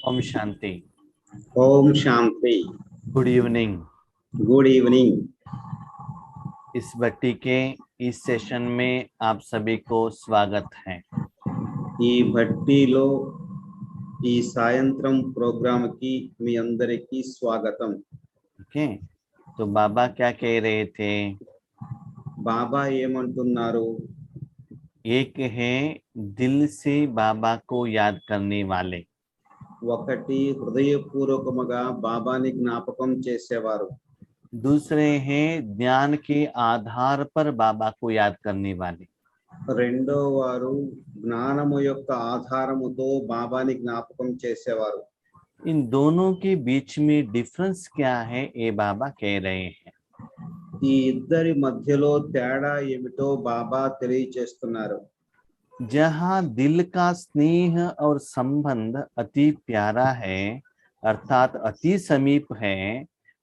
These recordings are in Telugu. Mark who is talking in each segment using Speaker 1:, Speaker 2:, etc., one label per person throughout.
Speaker 1: ओम Shanti.
Speaker 2: Om Shanti.
Speaker 1: Good evening.
Speaker 2: Good evening.
Speaker 1: इस भट्टी के इस सेशन में आप सभी को स्वागत है।
Speaker 2: ఈ భట్టిలో ఈ సాయంత్రం ప్రోగ్రామ్ కి మీ అందరికీ స్వాగతం।
Speaker 1: ओके, तो बाबा क्या कह रहे थे?
Speaker 2: బాబా ఏమంటున్నారు?
Speaker 1: एक है दिल से बाबा को याद करने वाले,
Speaker 2: ఒకటి హృదయపూర్వకముగా బాబాని జ్ఞాపకం చేసేవారు,
Speaker 1: दूसरे हैं ज्ञान के आधार पर बाबा को याद करने वाले,
Speaker 2: రెండో వారు జ్ఞానము యొక్క ఆధారముతో బాబాని జ్ఞాపకం చేసేవారు।
Speaker 1: इन दोनों के बीच में डिफरेंस क्या है ये बाबा कह रहे हैं।
Speaker 2: ఈ ఇద్దరి మధ్యలో తేడా ఏమిటో బాబా తెలియజేస్తున్నారు।
Speaker 1: जहाँ दिल का स्नेह और संबंध अति प्यारा है अर्थात अति समीप है,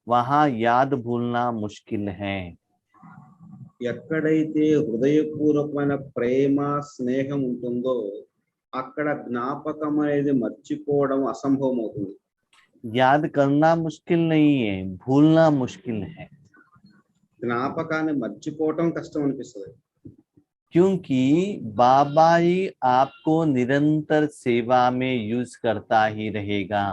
Speaker 1: वहाँ याद भूलना मुश्किल है।
Speaker 2: ఎక్కడైతే హృదయపూర్వకమైన ప్రేమ స్నేహం ఉంటుందో అక్కడ జ్ఞాపకం అనేది మర్చిపోవడం అసంభవం అవుతుంది।
Speaker 1: याद करना मुश्किल नहीं है, भूलना मुश्किल है।
Speaker 2: జ్ఞాపకాన్ని మర్చిపోవటం కష్టం అనిపిస్తుంది,
Speaker 1: क्योंकि बाबा ही आपको निरंतर सेवा में यूज करता ही रहेगा।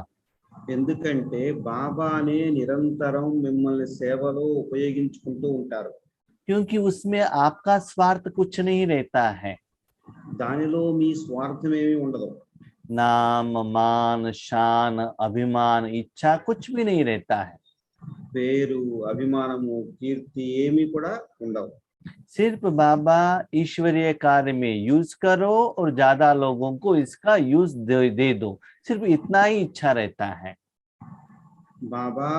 Speaker 2: ఎందుకంటే బాబానే నిరంతరం మిమ్మల్ని సేవలో ఉపయోగించుకుంటూ ఉంటారు।
Speaker 1: क्योंकि उसमें आपका स्वार्थ कुछ नहीं रहता है।
Speaker 2: దానిలో మీ స్వార్థం ఏమీ ఉండదు,
Speaker 1: नाम मान शान अभिमान इच्छा कुछ भी नहीं रहता है।
Speaker 2: పేరు అభిమానము కీర్తి ఏమీ కూడా ఉండవు।
Speaker 1: सिर्फ बाबा ईश्वरीय कार्य में यूज करो और ज्यादा लोगों को इसका यूज दे दो, सिर्फ इतना ही इच्छा रहता है।
Speaker 2: బాబా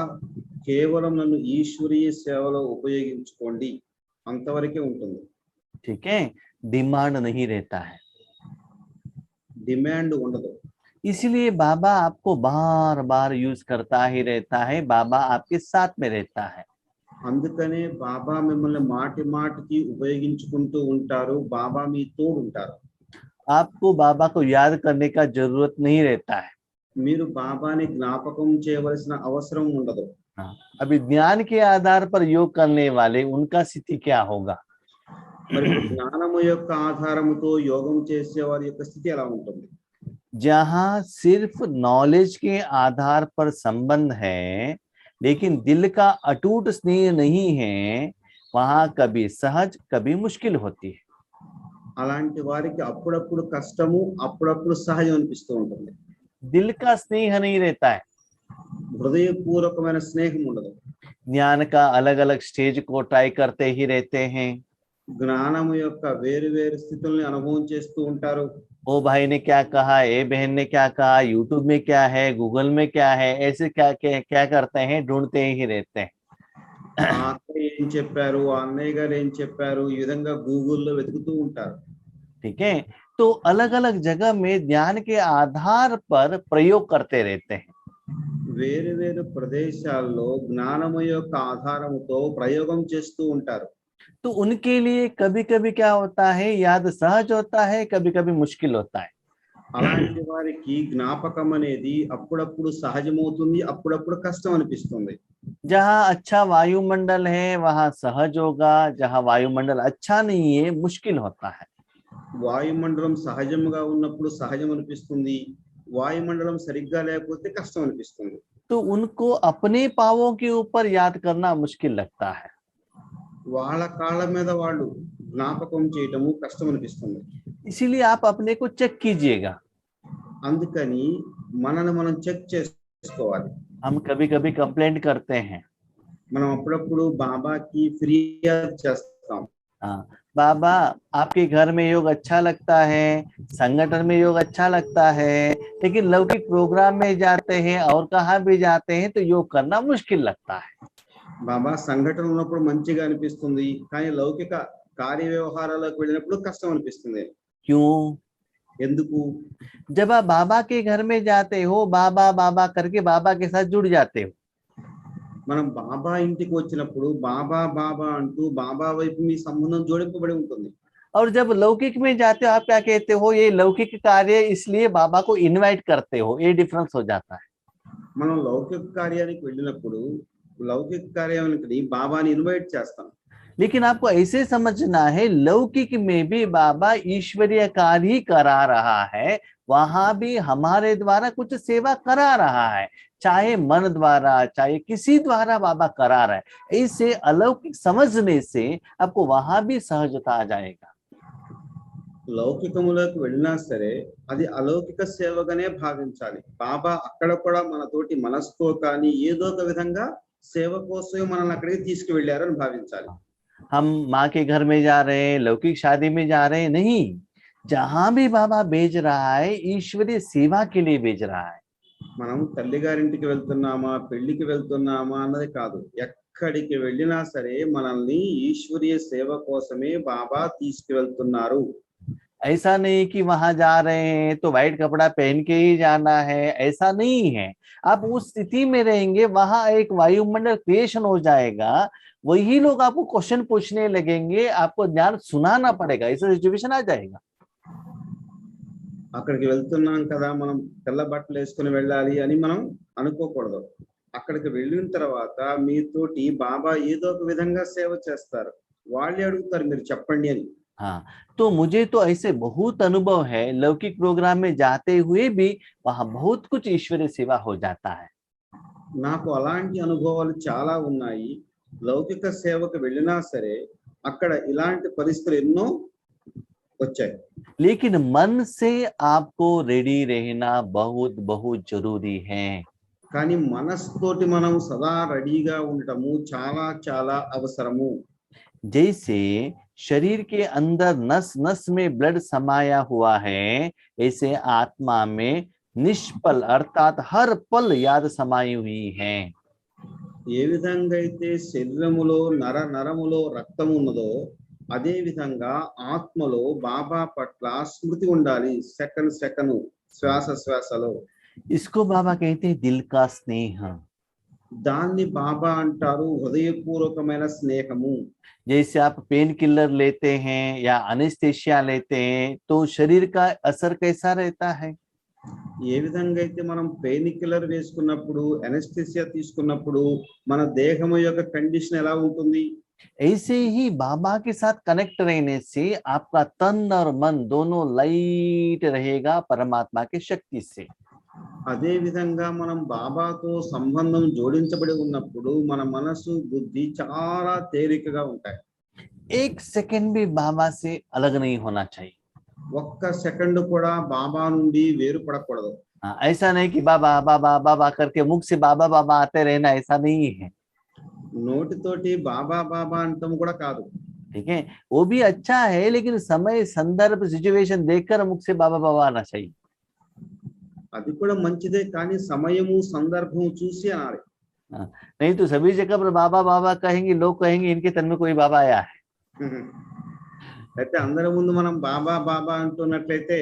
Speaker 2: కేవలం నన్ను ఈశ్వరీయ సేవలో ఉపయోగించుకోండి అంతవరకే ఉంటుంది,
Speaker 1: ठीक है, डिमांड नहीं रहता है।
Speaker 2: డిమాండ్ ఉండదు।
Speaker 1: इसलिए बाबा आपको बार बार यूज करता ही रहता है, बाबा आपके साथ में रहता है।
Speaker 2: అందుకనే బాబా మిమ్మల్ని మాటి మాటికి ఉపయోగించుకుంటూ ఉంటారు, బాబా మీ తోడు ఉంటారు।
Speaker 1: आपको बाबा को याद करने का जरूरत नहीं रहता है।
Speaker 2: మీరు బాబాని జ్ఞాపకం చేయవలసిన అవసరం ఉండదు।
Speaker 1: हाँ, अभी ज्ञान के आधार पर योग करने वाले उनका स्थिति क्या होगा?
Speaker 2: మరి జ్ఞానము యొక్క ఆధారముతో యోగం చేసే వారి యొక్క స్థితి ఎలా ఉంటుంది?
Speaker 1: जहां सिर्फ नॉलेज के आधार पर संबंध है लेकिन दिल का अटूट स्नेह नहीं है, वहां कभी सहज कभी मुश्किल होती है।
Speaker 2: అలాంటి వారికి అప్పుడప్పుడు కష్టము అప్పుడప్పుడు సహజం అనిపిస్తూ ఉంటుంది,
Speaker 1: दिल का स्नेह नहीं रहता है।
Speaker 2: హృదయపూర్వకమైన స్నేహం ఉండదు।
Speaker 1: ज्ञान का अलग अलग स्टेज को ट्राई करते ही रहते हैं।
Speaker 2: జ్ఞానము యొక్క వేరు వేరు స్థితుల్ని అనుభవం చేస్తూ ఉంటారు।
Speaker 1: ओ भाई ने क्या कहा, ए बहन ने क्या कहा, यूट्यूब में क्या है, गूगल में क्या है, ऐसे क्या करते हैं, ढूंढते ही रहते हैं।
Speaker 2: ఆ అక్కయ్య ఏం చెప్పారు, ఆ అన్నయ్య గారు ఏం చెప్పారు, ఈ విధంగా గూగుల్లో వెతుకుతూ ఉంటారు।
Speaker 1: ठीक है, तो अलग अलग जगह में ज्ञान के आधार पर प्रयोग करते रहते हैं।
Speaker 2: వేరు వేరు ప్రదేశాల్లో జ్ఞానము యొక్క ఆధారముతో ప్రయోగం చేస్తూ ఉంటారు।
Speaker 1: तो उनके लिए कभी कभी क्या होता है, याद सहज होता है, कभी कभी मुश्किल होता है।
Speaker 2: అలాంటి వారికి జ్ఞాపకం అనేది అప్పుడప్పుడు సహజమవుతుంది, అప్పుడప్పుడు కష్టం అనిపిస్తుంది।
Speaker 1: जहाँ अच्छा वायुमंडल है वहाँ सहज होगा, जहाँ वायुमंडल अच्छा नहीं है मुश्किल होता है।
Speaker 2: వాయుమండలం సహజముగా ఉన్నప్పుడు సహజం అనిపిస్తుంది, వాయుమండలం సరిగ్గా లేకపోతే కష్టం అనిపిస్తుంది।
Speaker 1: तो उनको अपने पावों के ऊपर याद करना मुश्किल लगता है।
Speaker 2: వాళ్ళ కాళ్ళ మీద వాళ్ళు జ్ఞాపకం చేయటము కష్టం అనిపిస్తుంది।
Speaker 1: इसीलिए आप अपने को चेक कीजिएगा।
Speaker 2: అందుకని మనల్ని మనం చెక్ చేసుకోవాలి।
Speaker 1: हम कभी कभी कंप्लेंट करते हैं,
Speaker 2: మనం అప్పుడప్పుడు బాబాకి ఫిర్యాదు చేస్తాం।
Speaker 1: हाँ बाबा आपके घर में योग अच्छा लगता है, संगठन में योग अच्छा लगता है, लेकिन लौकिक प्रोग्राम में जाते हैं और कहाँ भी जाते हैं तो योग करना मुश्किल लगता है।
Speaker 2: బాబా సంఘటన ఉన్నప్పుడు మంచిగా అనిపిస్తుంది, కానీ లౌకిక కార్య వ్యవహారాలకు వెళ్ళినప్పుడు కష్టం అనిపిస్తుంది।
Speaker 1: क्यों?
Speaker 2: ఎందుకు?
Speaker 1: जब आप बाबा के घर में जाते हो, बाबा बाबा करके बाबा के साथ जुड़ जाते हो।
Speaker 2: మనం బాబా ఇంటికి వచ్చినప్పుడు బాబా బాబా అంటూ బాబా వైపు మీ సంబంధం జోడింపబడి ఉంటుంది।
Speaker 1: और जब लौकिक में जाते हो आप क्या कहते हो, ये लौकिक कार्य इसलिए बाबा को इनवाइट करते हो, ये डिफरेंस हो जाता है।
Speaker 2: మనం లౌకిక కార్యానికి వెళ్ళినప్పుడు లౌకిక కార్యానికి బాబాని ఇన్వైట్ చేస్తాం.
Speaker 1: लेकिन आपको ऐसे समझना है, लौकिक में भी बाबा ईश्वरीय कार्य ही करा रहा है, वहां भी हमारे द्वारा कुछ सेवा करा रहा है, चाहे मन द्वारा चाहे किसी द्वारा बाबा करा रहा है। इसे अलौकिक समझने से आपको वहां भी सहजता आ जाएगा।
Speaker 2: లౌకికములోకి వెళ్ళినా సరే అది అలౌకిక సేవగానే భావించాలి. బాబా అక్కడ కూడా మనతోటి మనసుతో కానీ ఏదో ఒక విధంగా సేవ కోసమే మనల్ని అక్కడికి తీసుకువెళ్ళారని భావించాలి.
Speaker 1: हम माँ के घर में जा रहे हैं, लौकिक शादी में जा रहे हैं, नहीं, जहां भी बाबा भेज रहा है ईश्वरीय सेवा के लिए भेज रहा है।
Speaker 2: మనం తల్లి గారింటికి వెళ్తున్నామా, పెళ్లికి వెళ్తున్నామా అన్నది కాదు, ఎక్కడికి వెళ్ళినా సరే మనల్ని ఈశ్వరీయ సేవ కోసమే బాబా తీసుకువెళ్తున్నారు.
Speaker 1: ऐसा नहीं कि वहां जा रहे हैं तो व्हाइट कपड़ा पहन के ही जाना है, ऐसा नहीं है। आप उस स्थिति में रहेंगे, वहां एक वायुमंडल क्रिएशन हो जाएगा, वही लोग आपको क्वेश्चन पूछने लगेंगे, आपको ज्ञान सुनाना पड़ेगा, ऐसा सिचुएशन आ जाएगा।
Speaker 2: అక్కడికి వెళ్తున్నాం కదా, మనం తెల్ల బట్టలు వేసుకుని వెళ్ళాలి అని మనం అనుకోకూడదు. అక్కడికి వెళ్ళిన తర్వాత మీతోటి బాబా ఏదో ఒక విధంగా సేవ చేస్తారు. వాళ్ళే అడుగుతారు మీరు చెప్పండి అని.
Speaker 1: हाँ, तो मुझे तो ऐसे बहुत अनुभव है, लौकिक प्रोग्राम में जाते हुए भी वहां बहुत कुछ ईश्वरीय सेवा हो जाता है।
Speaker 2: నాకు అలాంటి అనుభవాలు చాలా ఉన్నాయి. లౌకిక సేవకు వెళ్ళినా సరే అక్కడ ఇలాంటి పరిస్థితులు ఎన్నో వచ్చాయి.
Speaker 1: लेकिन मन से आपको रेडी रहना बहुत बहुत जरूरी है।
Speaker 2: కానీ మనసుతోటి మనం సదా రెడీగా ఉండటము చాలా చాలా అవసరము.
Speaker 1: जैसे शरीर के अंदर नस नस में ब्लड समाया हुआ है, ऐसे आत्मा में निष्पल अर्थात हर पल याद समाई हुई है।
Speaker 2: ఏ విధంగా అయితే శరీరములో నర నరములో రక్తం ఉన్నదో అదే విధంగా ఆత్మలో బాబా పట్ల స్మృతి ఉండాలి, సెకండ్ సెకండ్ శ్వాస శ్వాసలో.
Speaker 1: इसको बाबा कहते हैं दिल का स्नेह।
Speaker 2: దాన్ని బాబా అంటారు హృదయపూర్వకమైన స్నేహము.
Speaker 1: जैसे आप पेन किलर लेते हैं या अनेस्थेशिया लेते हैं तो शरीर का असर कैसा रहता है?
Speaker 2: ఏ విధంగా అయితే మనం పెయిన్ కిల్లర్ వేసుకున్నప్పుడు ఎనస్థీసియా తీసుకున్నప్పుడు మన దేహం యొక్క కండిషన్ ఎలా ఉంటుంది,
Speaker 1: ऐसे ही बाबा के साथ कनेक्ट रहने से आपका तन और मन दोनों लाइट रहेगा परमात्मा की शक्ति से।
Speaker 2: అదే విధంగా మనం బాబాతో సంబంధం జోడించబడి ఉన్నప్పుడు మన మనసు బుద్ధి చాలా తేలికగా ఉంటాయి.
Speaker 1: एक सेकंड भी बाबा से अलग नहीं होना चाहिए।
Speaker 2: ఒక్క సెకండ్ కూడా బాబా నుండి వేరుపడకూడదు.
Speaker 1: ऐसा नहीं कि बाबा बाबा बाबा करके मुख से बाबा बाबा आते रहना, ऐसा नहीं है।
Speaker 2: నోటితోటి బాబా బాబా అంటాం కూడా కాదు.
Speaker 1: ठीक है, वो भी अच्छा है, लेकिन समय संदर्भ सिचुएशन देखकर मुख से बाबा बाबा आना चाहिए।
Speaker 2: అది కూడా మంచిదే, కానీ సమయము సందర్భం చూసి అనాలి.
Speaker 1: नहीं तो सभी जगह पर बाबा बाबा कहेंगे, लोग कहेंगे इनके तन में कोई बाबा आया है।
Speaker 2: అయితే అందరి ముందు మనం బాబా బాబా అంటున్నట్లయితే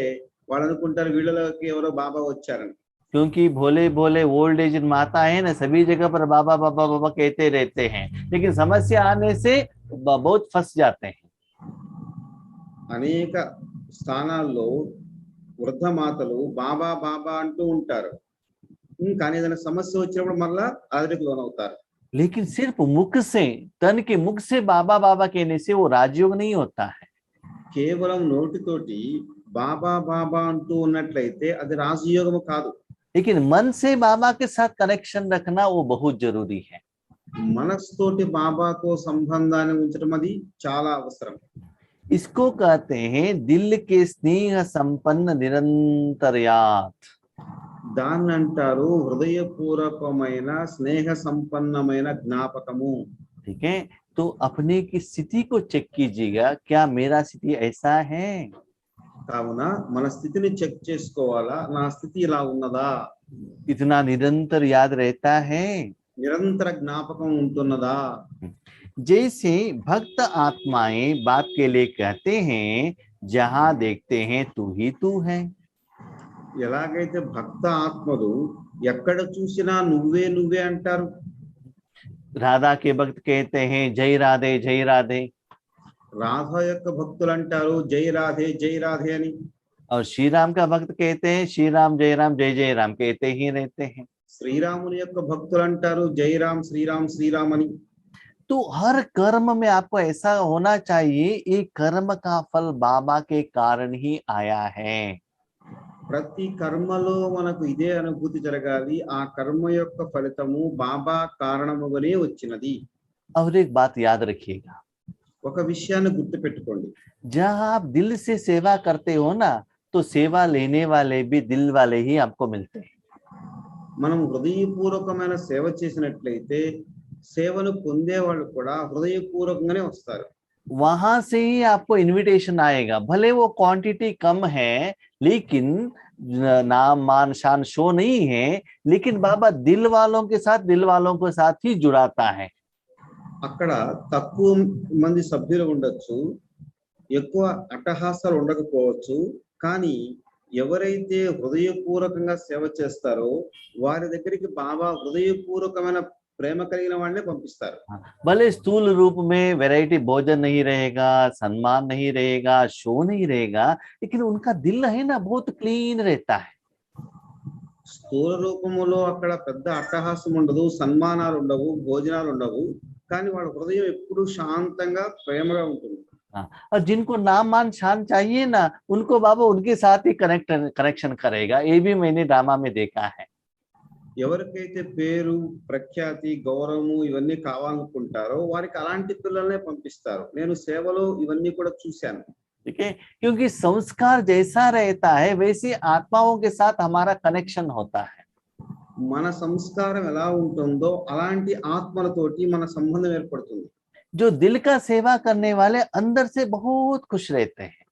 Speaker 2: వాళ్ళు అనుకుంటారు వీళ్ళలోకి ఎవరో బాబా వచ్చారని.
Speaker 1: क्योंकि भोले भोले ओल्ड एज माता है ना, सभी जगह पर बाबा बाबा बाबा कहते रहते हैं, लेकिन समस्या आने से बहुत फंस जाते हैं।
Speaker 2: అనేక స్థానాల్లో వృద్ధ మాతలు బాబా బాబా అంటూ ఉంటారు, కానీ ఏదైనా సమస్య వచ్చినప్పుడు మళ్ళా ఆదరికి లోనవుతారు.
Speaker 1: लेकिन सिर्फ मुख से, तन के मुख से बाबा बाबा कहने से वो राजयोग नहीं होता है।
Speaker 2: కేవలం నోటితోటి బాబా బాబా అంటూ ఉన్నట్లయితే అది రాజయోగము కాదు.
Speaker 1: लेकिन मन से बाबा के साथ कनेक्शन रखना वो बहुत जरूरी है।
Speaker 2: మనస్తోటి బాబాతో సంబంధాన్ని ఉంచడం అది చాలా అవసరం.
Speaker 1: इसको कहते हैं दिल के स्नेह संपन्न निरंतर याद।
Speaker 2: దాన్ని అంటారు హృదయపూర్వకమైన స్నేహ సంపన్నమైన జ్ఞాపకము.
Speaker 1: ठीक है, तो अपने की स्थिति को चेक कीजिएगा, क्या मेरा स्थिति ऐसा है?
Speaker 2: కావున మన స్థితిని చెక్ చేసుకోవాలా, నా స్థితి ఇలా ఉన్నదా,
Speaker 1: इतना निरंतर याद रहता है?
Speaker 2: నిరంతర జ్ఞాపకం ఉంటున్నదా.
Speaker 1: जैसे भक्त आत्माएं बाप के लिए कहते हैं, जहां देखते हैं तू ही तू है।
Speaker 2: ఎలాగైతే భక్త ఆత్మలు ఎక్కడ చూసినా నువ్వే నువ్వే అంటారు.
Speaker 1: राधा के भक्त कहते हैं जय राधे जय राधे।
Speaker 2: రాధ యొక్క భక్తులు అంటారు జై రాధే అని.
Speaker 1: और श्री राम का भक्त कहते हैं श्री राम जय जय राम कहते ही रहते हैं।
Speaker 2: శ్రీరాముని యొక్క భక్తులు అంటారు శ్రీరామ్ శ్రీరామ్ అని.
Speaker 1: तो हर कर्म में आपको ऐसा होना चाहिए ये कर्म का फल बाबा के कारण ही आया है।
Speaker 2: ప్రతి కర్మలో మనకు ఇదే అనుభూతి జరగాలి, ఆ కర్మ యొక్క ఫలితము బాబా కారణముగానే వచ్చినది.
Speaker 1: और एक बात याद रखिएगा,
Speaker 2: ఒక విషయాన్ని గుర్తు పెట్టుకోండి,
Speaker 1: जहाँ आप दिल से सेवा करते हो ना तो सेवा लेने वाले भी दिल वाले ही आपको मिलते हैं।
Speaker 2: మనం హృదయపూర్వకమైన సేవ చేసినట్లయితే సేవను పొందే వాళ్ళు కూడా హృదయపూర్వకంగానే వస్తారు.
Speaker 1: वहां से ही आपको इनविटेशन आएगा, भले वो क्वांटिटी कम है लेकिन नाम मान शान शो नहीं है, लेकिन बाबा दिल वालों के साथ ही जुड़ाता है।
Speaker 2: అక్కడ తక్కువ మంది సభ్యులు ఉండొచ్చు, ఎక్కువ అట్టహాసాలు ఉండకపోవచ్చు, కానీ ఎవరైతే హృదయపూర్వకంగా సేవ చేస్తారో వారి దగ్గరికి బాబా హృదయపూర్వకమైన ప్రేమ కలిగిన వాళ్ళని పంపిస్తారు.
Speaker 1: भले स्थूल रूप में वैरायटी भोजन नहीं रहेगा, सम्मान नहीं रहेगा, शो नहीं रहेगा, लेकिन उनका दिल है ना बहुत क्लीन रहता है।
Speaker 2: స్థూల రూపములో అక్కడ పెద్ద అట్టహాసం ఉండదు, సన్మానాలు ఉండవు, భోజనాలు ఉండవు, కానీ వాళ్ళ హృదయం ఎప్పుడు శాంతంగా ప్రేమగా ఉంటుంది.
Speaker 1: और जिनको नाम मान शान चाहिए ना उनको बाबा उनके साथ ही कनेक्शन करेगा, ये भी मैंने ड्रामा में देखा है।
Speaker 2: ఎవరికైతే పేరు ప్రఖ్యాతి గౌరవము ఇవన్నీ కావాలనుకుంటారో వారికి అలాంటి పిల్లల్నే పంపిస్తారు. నేను సేవలో ఇవన్నీ కూడా చూశాను.
Speaker 1: ठीक है, क्योंकि संस्कार जैसा रहता है वैसे आत्माओं के साथ हमारा कनेक्शन होता है।
Speaker 2: మన సంస్కారం ఎలా ఉంటుందో అలాంటి ఆత్మలతోటి మన సంబంధం ఏర్పడుతుంది.
Speaker 1: जो दिल का सेवा करने वाले अंदर से बहुत खुश रहते हैं।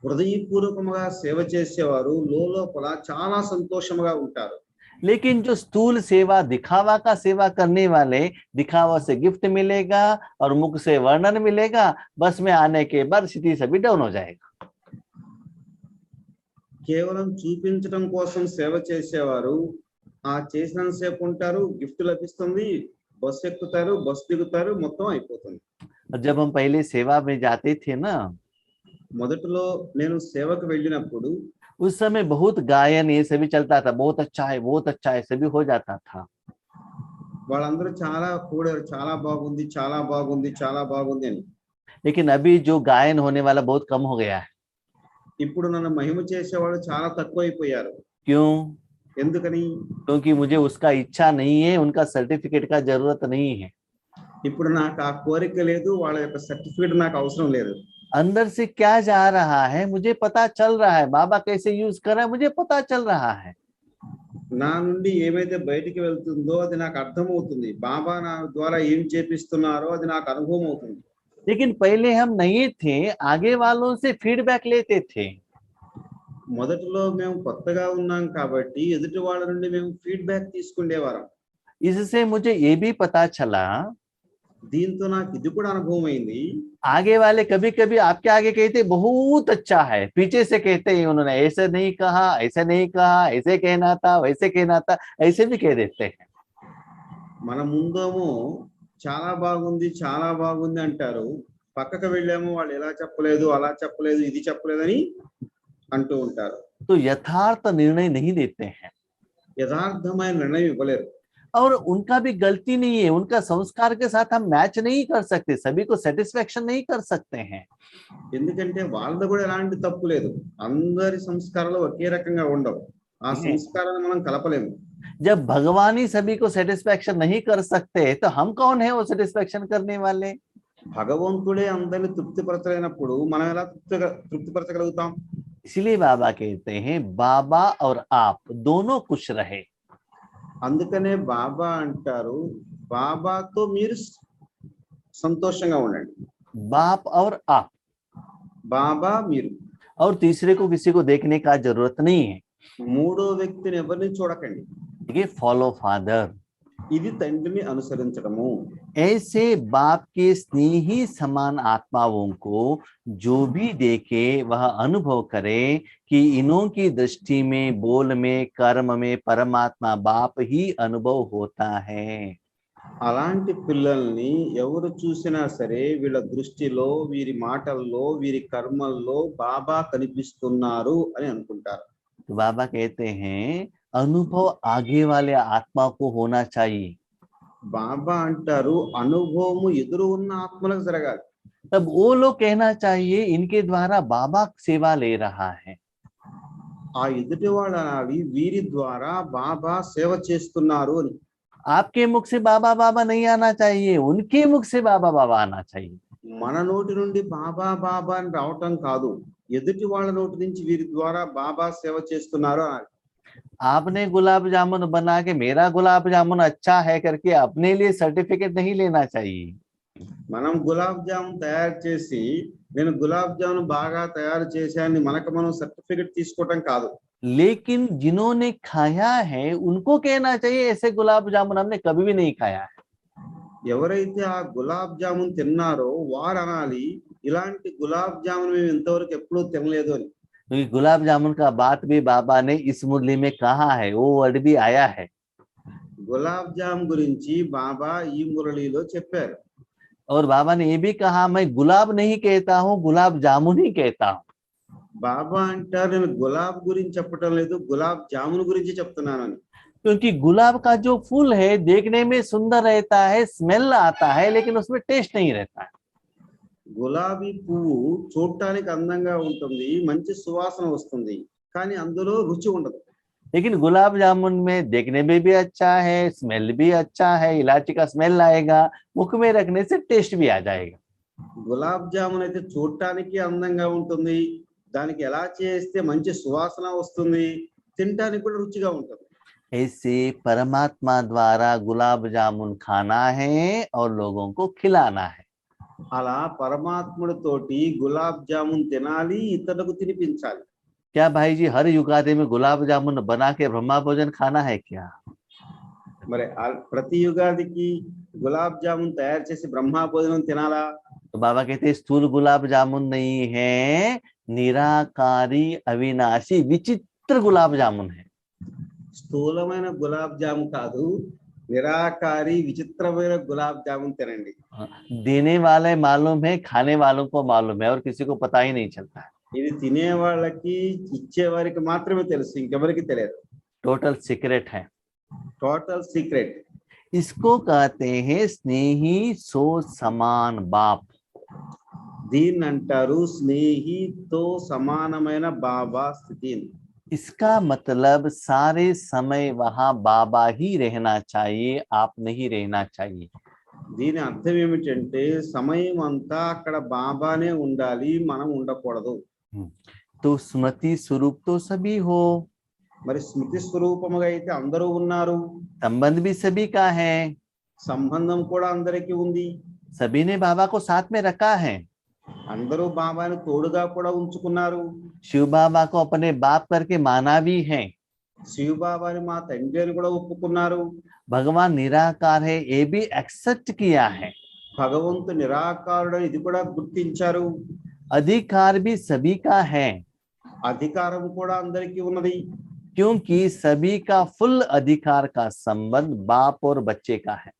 Speaker 2: హృదయపూర్వకంగా సేవ చేసేవారు లోపల చాలా సంతోషంగా ఉంటారు.
Speaker 1: लेकिन जो स्थूल सेवा दिखावा का सेवा करने वाले, दिखावा से गिफ्ट मिलेगा और मुख से वर्णन मिलेगा, बस में आने के बाद स्थिति सभी डाउन हो जाएगा।
Speaker 2: కేవలం చూపించడం కోసం సేవ చేసేవారు ఆ చేసినంతసేపు ఉంటారు, గిఫ్ట్ లభిస్తుంది, బస్ ఎక్కుతారు, బస్ దిగుతారు, మొత్తం అయిపోతుంది.
Speaker 1: जब हम पहले सेवा में जाते थे ना,
Speaker 2: మొదట్లో నేను సేవకు వెళ్ళినప్పుడు
Speaker 1: उस समय बहुत गायन ये सभी चलता था, बहुत अच्छा है सभी हो जाता था।
Speaker 2: వాళ్ళందరూ చాలా కూడారు, చాలా బాగుంది చాలా బాగుంది చాలా బాగుంది అని.
Speaker 1: लेकिन अभी जो गायन होने वाला बहुत कम हो गया है।
Speaker 2: ఇప్పుడు నన్ను మహిమ చేసేవాళ్ళు చాలా తక్కువైపోయారు.
Speaker 1: क्यों?
Speaker 2: ఎందుకని?
Speaker 1: क्योंकि मुझे उसका इच्छा नहीं है, उनका सर्टिफिकेट का जरूरत नहीं है।
Speaker 2: ఇప్పుడు నాకు ఆ కోరిక లేదు, వాళ్ళ యొక్క సర్టిఫికేట్ నాకు అవసరం లేదు.
Speaker 1: अंदर से क्या जा रहा है मुझे पता चल रहा है, बाबा कैसे यूज कर रहा है मुझे पता चल रहा है।
Speaker 2: నా నుండి ఏమైతే బయటికి వెళ్తుందో అది నాకు అర్థమవుతుంది, బాబా నా ద్వారా ఏం చేపిస్తున్నారో అది నాకు అనుభవం అవుతుంది.
Speaker 1: लेकिन पहले हम नहीं थे, आगे वालों से फीडबैक लेते थे।
Speaker 2: మొదట్లో మేము కొత్తగా ఉన్నాం కాబట్టి ఎదుటి వాళ్ళ నుండి మేము ఫీడ్బ్యాక్ తీసుకునేవారం.
Speaker 1: इससे मुझे ये भी पता चला,
Speaker 2: దీంతో నాకు ఇది కూడా అనుభవం అయింది,
Speaker 1: आगे वाले कभी कभी आपके आगे कहते बहुत अच्छा है, पीछे से कहते हैं उन्होंने ऐसे नहीं कहा, ऐसे नहीं कहा, ऐसे कहना था, वैसे कहना था, ऐसे भी कह देते हैं।
Speaker 2: మన ముందేమో చాలా బాగుంది అంటారు, పక్కకు వెళ్ళాము వాళ్ళు ఎలా చెప్పలేదు అలా చెప్పలేదు ఇది చెప్పలేదని అంటూ ఉంటారు.
Speaker 1: तो यथार्थ निर्णय नहीं देते हैं
Speaker 2: యథార్థమైన నిర్ణయం ఇవ్వలేరు.
Speaker 1: और उनका भी गलती नहीं है, उनका संस्कार के साथ हम मैच नहीं कर सकते, सभी को सेटिस्फेक्शन नहीं कर सकते हैं।
Speaker 2: ఎందుకంటే వాళ్ళది కూడా ఎలాంటి తప్పు లేదు, అందరి సంస్కారాలు ఒకే రకంగా ఉండవు, ఆ సంస్కారాన్ని మనం కలపలేము.
Speaker 1: जब भगवान ही सभी को सेटिस्फेक्शन नहीं कर सकते तो हम कौन है वो सेटिस्फेक्शन करने वाले?
Speaker 2: భగవంతుడే అందరిని తృప్తిపరచలేనప్పుడు మనం ఎలా తృప్తిపరచగలుగుతాం?
Speaker 1: इसलिए बाबा कहते हैं बाबा और आप दोनों खुश रहे।
Speaker 2: అందుకనే బాబా అంటారు బాబాతో మీరు సంతోషంగా ఉండండి.
Speaker 1: बाप और आप,
Speaker 2: బాబా మీరు,
Speaker 1: और तीसरे को किसी को देखने का जरूरत नहीं है।
Speaker 2: మూడో వ్యక్తిని ఎవరిని చూడకండి.
Speaker 1: देखिए फॉलो फादर,
Speaker 2: ఇది తండ్రిని అనుసరించడము.
Speaker 1: ऐसे बाप के स्नेही समान आत्माओं को जो भी देखे वह अनुभव करे कि इन्हों की दृष्टि में, बोल में, कर्म में परमात्मा बाप ही अनुभव होता है।
Speaker 2: అలాంటి పిల్లల్ని ఎవరు చూసినా సరే వీళ్ళ దృష్టిలో, వీరి మాటల్లో, వీరి కర్మల్లో బాబా కనిపిస్తున్నారు అని అనుకుంటారు.
Speaker 1: तो बाबा कहते हैं अनुभव आगे वाले आत्मा को होना चाहिए,
Speaker 2: బాబా అంటారు అనుభవము ఎదురు ఉన్న ఆత్మలకు జరగాలి.
Speaker 1: तब वो लोग कहना चाहिए इनके द्वारा बाबा सेवा ले रहा है।
Speaker 2: ఆ ఎదుటి వాళ్ళు అనాలి వీరి ద్వారా బాబా సేవ చేస్తున్నారు అని.
Speaker 1: आपके मुख से बाबा बाबा नहीं आना चाहिए, उनके मुख से बाबा बाबा आना चाहिए।
Speaker 2: మన నోటి నుండి బాబా బాబా అని రావటం కాదు, ఎదుటి వాళ్ళ నోటి నుంచి వీరి ద్వారా బాబా సేవ చేస్తున్నారు అనాలి.
Speaker 1: आपने गुलाब जामुन बना के मेरा गुलाब जामुन अच्छा है करके अपने लिए सर्टिफिकेट नहीं लेना चाहिए।
Speaker 2: మనం గులాబ్ జామున్ తయారు చేసి నేను గులాబ్ జామున్ బాగా తయారు చేశానని మనకు మనం సర్టిఫికెట్ తీసుకోవటం కాదు.
Speaker 1: लेकिन जिन्होंने खाया है उनको कहना चाहिए ऐसे गुलाब जामुन हमने कभी भी नहीं खाया है।
Speaker 2: ఎవరైతే ఆ గులాబ్ జామున్ తిన్నారో వారు అనాలి ఇలాంటి గులాబ్ జామున్ మేము ఇంతవరకు ఎప్పుడూ తినలేదు అని.
Speaker 1: क्योंकि गुलाब जामुन का बात भी बाबा ने इस मुरली में कहा है, वो वर्ड भी आया है।
Speaker 2: గులాబ్ జామ్ గురించి బాబా ఈ మురళిలో చెప్పారు.
Speaker 1: और बाबा ने ये भी कहा मैं गुलाब नहीं कहता हूँ, गुलाब जामुन ही कहता हूँ।
Speaker 2: బాబా అంటారు నేను గులాబ్ గురించి చెప్పటం లేదు, గులాబ్ జామున్ గురించి చెప్తున్నానని.
Speaker 1: क्योंकि गुलाब का जो फूल है देखने में सुंदर रहता है, स्मेल आता है, लेकिन उसमें टेस्ट नहीं रहता है।
Speaker 2: గులాబీ పువ్వు చూడటానికి అందంగా ఉంటుంది, మంచి సువాసన వస్తుంది, కానీ అందులో రుచి ఉండదు.
Speaker 1: लेकिन गुलाब जामुन में देखने में भी अच्छा है, स्मेल भी अच्छा है, इलायची का स्मेल आएगा, मुख में रखने से टेस्ट भी आ जाएगा।
Speaker 2: గులాబ్ జామున్ అయితే చూడటానికి అందంగా ఉంటుంది, దానికి ఎలా చేస్తే మంచి సువాసన వస్తుంది, తినటానికి కూడా రుచిగా ఉంటుంది.
Speaker 1: ऐसे परमात्मा द्वारा गुलाब जामुन खाना है और लोगों को खिलाना है।
Speaker 2: అలా పరమాత్ముడితోటి గులాబ్ జామున్ తినాలి, ఇతరులకు తినిపించాలి.
Speaker 1: क्या भाई जी हर युगादि में गुलाब जामुन बना के ब्रह्मा भोजन खाना है क्या?
Speaker 2: మరి ప్రతి యుగాదికి గులాబ్ జామున్ తయారు చేసి బ్రహ్మా భోజనం తినాలా?
Speaker 1: तो बाबा कहते स्थूल गुलाब जामुन नहीं है, निराकारी अविनाशी विचित्र गुलाब जामुन है।
Speaker 2: స్థూలమైన గులాబ్ జామున్ కాదు, నిరాకారి విచిత్రమైన గులాబ్ జామున్ తినండి.
Speaker 1: देने वाले मालूम है, खाने वालों को मालूम है, और किसी को पता ही नहीं चलता है।
Speaker 2: ఇది తినే వాళ్ళకి ఇచ్చే వారికి మాత్రమే తెలుసు, ఇంకెవరికి తెలియదు.
Speaker 1: टोटल सीक्रेट है।
Speaker 2: Total secret.
Speaker 1: इसको कहते हैं स्नेही सो समान बाप।
Speaker 2: దీన్ని అంటారు స్నేహితో సమానమైన బాబా స్థితిని.
Speaker 1: इसका मतलब सारे समय वहां बाबा ही रहना चाहिए, आप नहीं रहना चाहिए।
Speaker 2: దీని అర్థం ఏమిటంటే సమయం అంతా అక్కడ బాబానే ఉండాలి, మనం ఉండకూడదు.
Speaker 1: तो स्मृति स्वरूप तो सभी हो,
Speaker 2: మరి స్మృతి స్వరూపముగా అయితే అందరూ ఉన్నారు,
Speaker 1: संबंध भी सभी का है,
Speaker 2: సంబంధం కూడా అందరికీ ఉంది,
Speaker 1: सभी ने बाबा को साथ में रखा है।
Speaker 2: అందరూ బాబాని తోడుగా కూడా ఉంచుకున్నారు.
Speaker 1: शिव बाबा को अपने बाप करके माना भी है।
Speaker 2: శివ బాబాని మా తండ్రి అని కూడా ఒప్పుకున్నారు.
Speaker 1: भगवान निराकार है, ये भी एक्सेप्ट किया है।
Speaker 2: భగవంతు నిరాకారుడు ఇది కూడా గుర్తించారు.
Speaker 1: अधिकार भी सभी का है,
Speaker 2: అధికారం కూడా అందరికీ ఉన్నది,
Speaker 1: क्योंकि सभी का फुल अधिकार का संबंध बाप और बच्चे का है।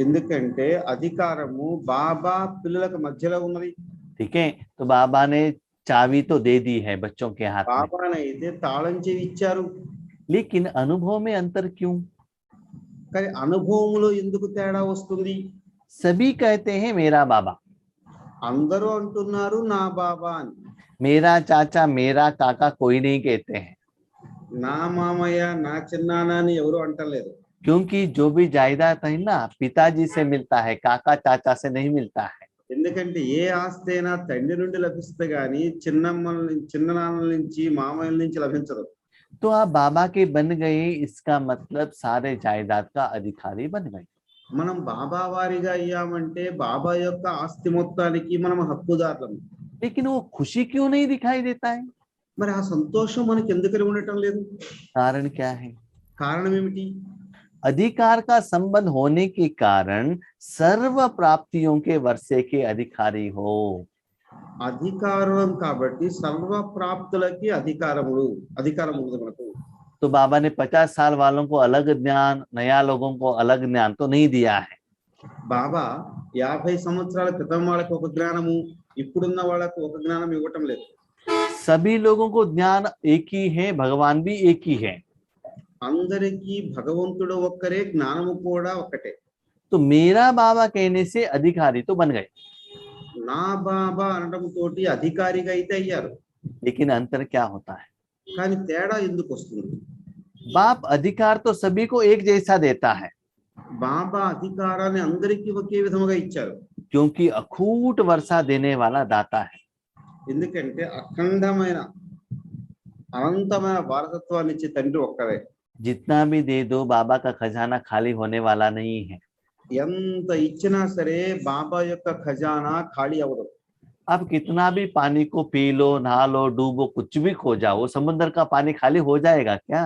Speaker 2: ఎందుకంటే అధికారము బాబా పిల్లలకు మధ్యలో ఉన్నది.
Speaker 1: ठीक है, तो बाबा ने चाबी तो दे दी है बच्चों के हाथ में,
Speaker 2: బాబానైతే తాళం చెవి ఇచ్చారు,
Speaker 1: लेकिन अनुभव में अंतर क्यों?
Speaker 2: కానీ అనుభవములో ఎందుకు తేడా వస్తుంది?
Speaker 1: सभी कहते हैं मेरा बाबा,
Speaker 2: అందరూ అంటున్నారు నా బాబా అని.
Speaker 1: मेरा चाचा मेरा काका कोई नहीं कहते हैं,
Speaker 2: నా మామయ్య నా చిన్నాన్న అని ఎవరు అంటలేదు.
Speaker 1: क्योंकि जो भी जायदाद है ना पिताजी से मिलता है, काका चाचा से नहीं मिलता है।
Speaker 2: ఎందుకంటే ఏ ఆస్తి అయినా తండ్రి నుండి లభిస్తే గాని చిన్ననాన్న నుంచి మామయ్యల నుంచి లభించదు.
Speaker 1: तो आप बाबा के बन गए, इसका मतलब सारे जायदाद का अधिकारी बन गए।
Speaker 2: మనం బాబా వారిగా అయ్యామంటే బాబా యొక్క ఆస్తి మొత్తానికి మనం హక్కుదారులం.
Speaker 1: लेकिन वो खुशी क्यों नहीं दिखाई देता है?
Speaker 2: మరి ఆ సంతోషం మనకి ఎందుకని ఉండటం లేదు?
Speaker 1: कारण क्या है?
Speaker 2: కారణం ఏమిటి?
Speaker 1: अधिकार का संबंध होने के कारण सर्व प्राप्तियों के वर्षे के अधिकारी हो।
Speaker 2: అధికారం కాబట్టి సర్వ ప్రాప్తులకి అధికారం ఉంది మనకు.
Speaker 1: तो तो बाबा ने 50 साल वालों को अलग ज्ञान, नया लोगों को अलग ज्ञान तो नहीं दिया है।
Speaker 2: బాబా 50 సంవత్సరాల క్రితం వాళ్ళకి ఒక జ్ఞానము, ఇప్పుడున్న వాళ్ళకు ఒక జ్ఞానం ఇవ్వటం లేదు.
Speaker 1: सभी लोगों को ज्ञान एक ही है, भगवान भी एक ही है।
Speaker 2: అందరికీ భగవంతుడు ఒక్కరే, జ్ఞానము కూడా ఒక్కటే.
Speaker 1: तो मेरा बाबा कहने से अधिकारी तो बन गए,
Speaker 2: నా బాబా అనడం తోటి అధికారిగా అయితే అయ్యారు.
Speaker 1: लेकिन अंतर क्या होता है?
Speaker 2: కానీ తేడా ఎందుకు వస్తుంది?
Speaker 1: बाप अधिकार तो सभी को एक जैसा देता है,
Speaker 2: బాబా అధికారాన్ని అందరికీ ఒకే విధముగా ఇచ్చారు.
Speaker 1: क्योंकि अखूट वर्षा देने वाला दाता है।
Speaker 2: ఎందుకంటే అఖండమైన అనంతమైన వారసత్వాన్ని ఇచ్చే తండ్రి ఒక్కరే.
Speaker 1: जितना भी दे दो, बाबा का खजाना खाली होने वाला नहीं है।
Speaker 2: ఎంత ఇచ్చినా సరే బాబా యొక్క ఖజానా ఖాళీ అవ్వదు.
Speaker 1: अब कितना भी पानी को पी लो, नहा लो, डूबो, कुछ भी खो जाओ, समुद्र का पानी खाली हो जाएगा क्या?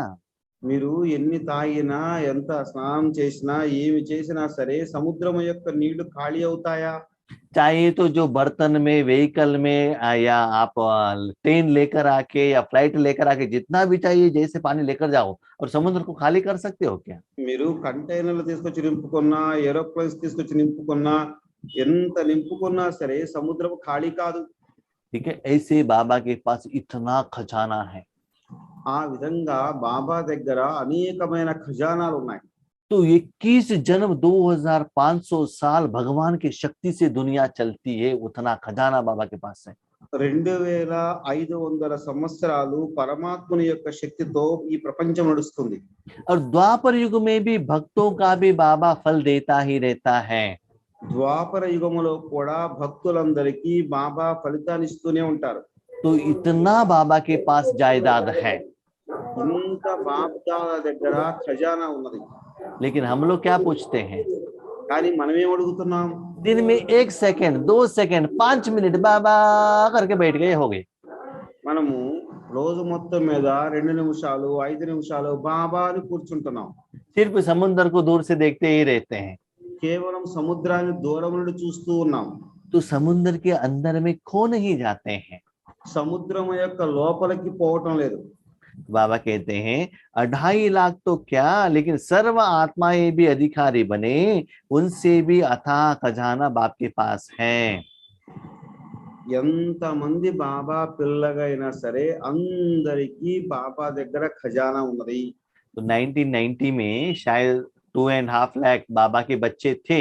Speaker 2: మీరు ఎన్ని తాగినా, ఎంత స్నానం చేసినా, ఏమి చేసినా సరే సముద్రం యొక్క నీళ్లు ఖాళీ అవుతాయా?
Speaker 1: चाहिए तो जो बर्तन में, व्हीकल में, या आप ट्रेन लेकर आके या फ्लाइट लेकर आके जितना भी चाहिए जैसे पानी लेकर जाओ, और समुद्र को खाली कर सकते हो क्या?
Speaker 2: మీరు కంటైనర్లు తీసుకొచ్చి నింపుకున్నా, ఏరోప్లేన్స్ తీసుకొచ్చి నింపుకున్నా, ఎంత నింపుకున్నా సరే సముద్రం ఖాళీ కాదు.
Speaker 1: ठीक है, ऐसे बाबा के पास इतना खजाना है।
Speaker 2: ఆ విధంగా బాబా దగ్గర అనేకమైన ఖజానాలు ఉన్నాయి.
Speaker 1: तो 21 जन्म 2500 साल भगवान की शक्ति से दुनिया चलती है, उतना खजाना बाबा के पास है।
Speaker 2: 2500 సంవత్సరాలు పరమాత్మని యొక్క శక్తితో ఈ ప్రపంచం నడుస్తుంది.
Speaker 1: और द्वापर युग में भी भक्तों का भी बाबा फल देता ही रहता है।
Speaker 2: ద్వాపర యుగములో కూడా భక్తులందరికీ బాబా ఫలితాన్ని ఇస్తూనే ఉంటారు.
Speaker 1: तो इतना बाबा के पास जायदाद है,
Speaker 2: ఇంత బాబా దగ్గర ఖజానా ఉన్నది.
Speaker 1: लेकिन हम लोग क्या पूछते हैं?
Speaker 2: కానీ మనం ఏం అడుగుతున్నాం?
Speaker 1: दिन में 1 सेकंड, 2 सेकंड, 5 मिनट बाबा करके बैठ गए, हो गए।
Speaker 2: మనము రోజు మొత్తం మీద 2 నిమిషాలు, 5 నిమిషాలు బాబా అని కూర్చుంటున్నాం.
Speaker 1: सिर्फ समुद्र को दूर से देखते ही रहते हैं।
Speaker 2: కేవలం సముద్రాన్ని దూరం నుండి చూస్తూ ఉన్నాం.
Speaker 1: तो समुद्र के अंदर में खो नहीं जाते हैं।
Speaker 2: సముద్రం యొక్క లోపలికి పోవటం లేదు.
Speaker 1: बाबा कहते हैं 2.5 लाख तो क्या, लेकिन सर्व आत्माएं भी अधिकारी बने, उनसे भी अथाह खजाना बाप के पास है।
Speaker 2: ఎంత మంది బాబా పిల్లగా అయినా సరే అందరికీ బాబా దగ్గర ఖజానా ఉన్నది.
Speaker 1: तो 1990 में शायद 2.5 लाख बाबा के बच्चे थे,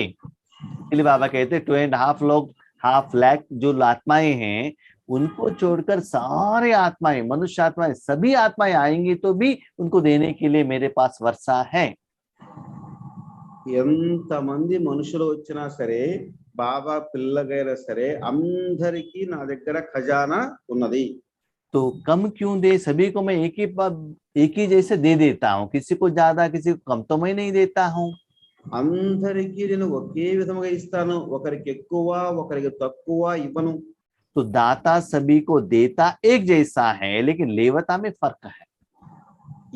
Speaker 1: इसलिए बाबा कहते 2.5 लाख जो आत्माएं हैं, उनको छोड़कर सारे आत्माएं, मनुष्य आत्माएं, सभी आत्माएं आएंगी तो भी उनको देने के लिए मेरे पास वर्षा है।
Speaker 2: ఎంత మంది మనుషులు వచ్చినా సరే, బాబా పిల్లగైనా సరే అందరికీ నా దగ్గర ఖజానా ఉన్నది.
Speaker 1: तो कम क्यों दे, सभी को मैं एक ही जैसे दे देता हूँ, किसी को ज्यादा किसी को कम तो मैं नहीं देता हूँ।
Speaker 2: అందరికీ నేను ఒకే విధముగా ఇస్తాను, ఒకరికి ఎక్కువ ఒకరికి తక్కువ ఇవ్వను.
Speaker 1: तो दाता सभी को देता एक जैसा है, लेकिन लेवता में फर्क है।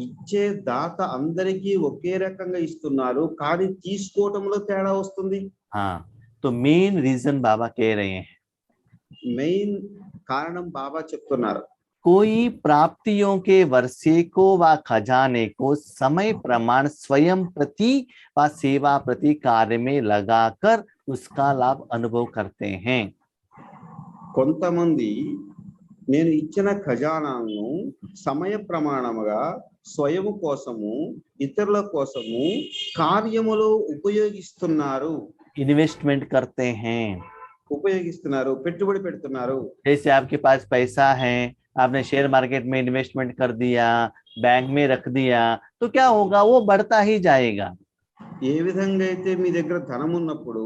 Speaker 2: ఇచ్చే దాత అందరికీ ఒకే రకంగా ఇస్తున్నారు, కానీ తీసుకోవటంలో తేడా వస్తుంది.
Speaker 1: हाँ, तो मेन रीजन बाबा कह रहे हैं,
Speaker 2: మెయిన్ కారణం బాబా చెప్తున్నారు.
Speaker 1: कोई प्राप्तियों के वर्षे को व खजाने को समय प्रमाण स्वयं प्रति व सेवा प्रति कार्य में लगाकर उसका लाभ अनुभव करते हैं।
Speaker 2: కొంతమంది నేను ఇచ్చిన ఖజానాను సమయ ప్రమాణముగా స్వయం కోసము, ఇతరుల కోసము కార్యములో ఉపయోగిస్తున్నారు.
Speaker 1: इन्वेस्टमेंट करते हैं,
Speaker 2: ఉపయోగిస్తున్నారు, పెట్టుబడి పెడుతున్నారు.
Speaker 1: जैसे आपके पास पैसा है, आपने शेयर मार्केट में इन्वेस्टमेंट कर दिया, बैंक में रख दिया, तो क्या होगा, वो बढ़ता ही जाएगा।
Speaker 2: ఏ విధంగా అయితే మీ దగ్గర ధనం ఉన్నప్పుడు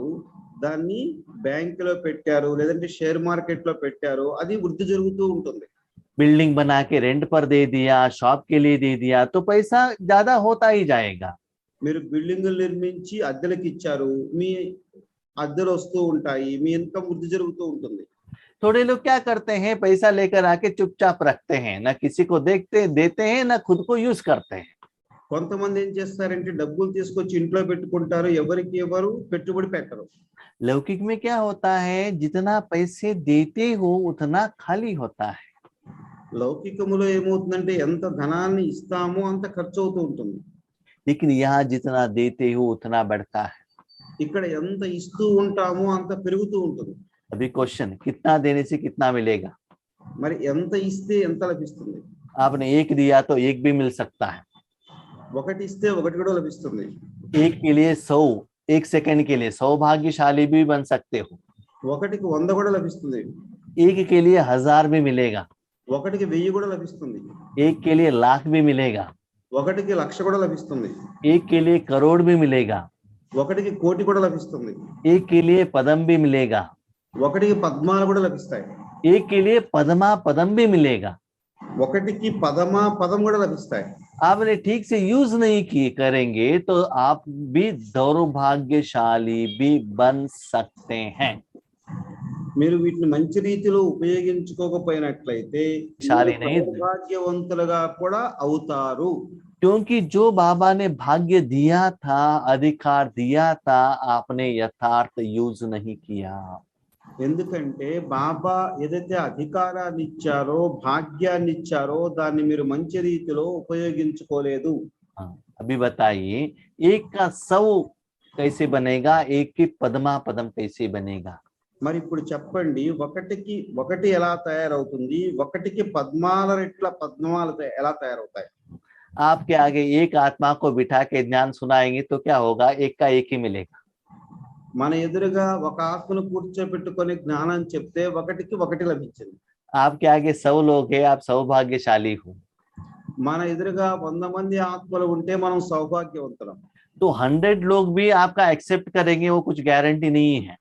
Speaker 2: దాన్ని బ్యాంకులో పెట్టారు, లేదంటే షేర్ మార్కెట్ లో పెట్టారు, అది వృద్ధి జరుగుతూ ఉంటుంది.
Speaker 1: बिल्डिंग बना के रेंट पर दे दिया, शॉप के लिए दे दिया, तो पैसा ज्यादा होता ही जाएगा।
Speaker 2: మీరు బిల్డింగులు నిర్మించి అద్దెలకు ఇచ్చారు, మీ అద్దెలు వస్తూ ఉంటాయి, మీ ఇన్కమ్ వృద్ధి జరుగుతూ ఉంటుంది.
Speaker 1: थोड़े लोग क्या करते हैं, पैसा लेकर आके चुपचाप रखते हैं, ना किसी को देते हैं, ना खुद को यूज करते हैं।
Speaker 2: కొంతమంది ఏం చేస్తారంటే డబ్బులు తీసుకొచ్చి ఇంట్లో పెట్టుకుంటారు, ఎవరికి ఎవరు పెట్టుబడి పెట్టరు.
Speaker 1: लौकिक में क्या होता है, जितना पैसे देते हो उतना खाली होता है।
Speaker 2: లౌకికములో ఏమవుతుందంటే ఎంత ధనాన్ని ఇస్తామో అంత ఖర్చు అవుతూ ఉంటుంది.
Speaker 1: लेकिन यहाँ जितना देते हो उतना बढ़ता है.
Speaker 2: ఇక్కడ ఎంత ఇస్తూ ఉంటామో అంత పెరుగుతూ ఉంటుంది.
Speaker 1: अभी क्वेश्चन, कितना देने से कितना मिलेगा?
Speaker 2: మరి ఎంత ఇస్తే ఎంత లభిస్తుంది?
Speaker 1: आपने एक दिया तो एक भी मिल सकता है.
Speaker 2: ఒకటి ఇస్తే ఒకటి కూడా లభిస్తుంది.
Speaker 1: एक के लिए 100, एक सेकंड के लिए सौभाग्यशाली भी बन सकते हो.
Speaker 2: ఒకటికి 100 కూడా లభిస్తుంది.
Speaker 1: एक के लिए 1000 भी मिलेगा.
Speaker 2: ఒకటికి 1000 కూడా లభిస్తుంది.
Speaker 1: एक के लिए लाख भी मिलेगा.
Speaker 2: ఒకటికి 1,00,000 కూడా లభిస్తుంది.
Speaker 1: एक के लिए करोड़ भी मिलेगा.
Speaker 2: ఒకటికి కోటి కూడా లభిస్తుంది.
Speaker 1: एक के लिए पद्म भी मिलेगा.
Speaker 2: ఒకటికి పద్మాలు కూడా లభిస్తాయి.
Speaker 1: एक के लिए पद्मा पद्म भी मिलेगा.
Speaker 2: ఒకటికి పదం కూడా లభిస్తాయి.
Speaker 1: आपने ठीक से यूज नहीं किए करेंगे तो आप भी दौर्भाग्यशाली भी बन सकते हैं.
Speaker 2: మీరు వీటిని మంచి రీతిలో ఉపయోగించుకోకపోయినట్లయితే
Speaker 1: శాలి नहीं.
Speaker 2: భాగ్యవంతులుగా కూడా అవుతారు.
Speaker 1: क्योंकि जो बाबा ने भाग्य दिया था, अधिकार दिया था, आपने यथार्थ यूज नहीं किया.
Speaker 2: ఎందుకంటే బాబా ఏదైతే అధికారాన్ని ఇచ్చారో భాగ్యాన్ని ఇచ్చారో దాన్ని మీరు మంచి రీతిలో ఉపయోగించుకోలేదు.
Speaker 1: अभी बताइए, एक का 100 कैसे बनेगा, एक की पद्मा पद्म कैसे बनेगा?
Speaker 2: మరి ఇప్పుడు చెప్పండి, ఒకటికి ఒకటి ఎలా తయారవుతుంది, ఒకటికి పద్మాల రెట్ల పద్మాలు ఎలా తయారవుతాయి?
Speaker 1: आपके आगे एक आत्मा को बिठा के ज्ञान सुनाएंगे तो क्या होगा? एक का एक ही मिलेगा.
Speaker 2: మన ఎదురుగా ఒక ఆత్మను కూర్చోబెట్టుకొని జ్ఞానం చెప్తే ఒకటికి ఒకటి లభించింది.
Speaker 1: आपके आगे 100 लोग हैं, आप सौभाग्यशाली हो.
Speaker 2: మన ఎదురుగా 100 మంది ఆత్మలు ఉంటే మనం సౌభాగ్యవంతులం.
Speaker 1: तो 100 लोग भी आपका एक्सेप्ट करेंगे, वो कुछ गारंटी नहीं है.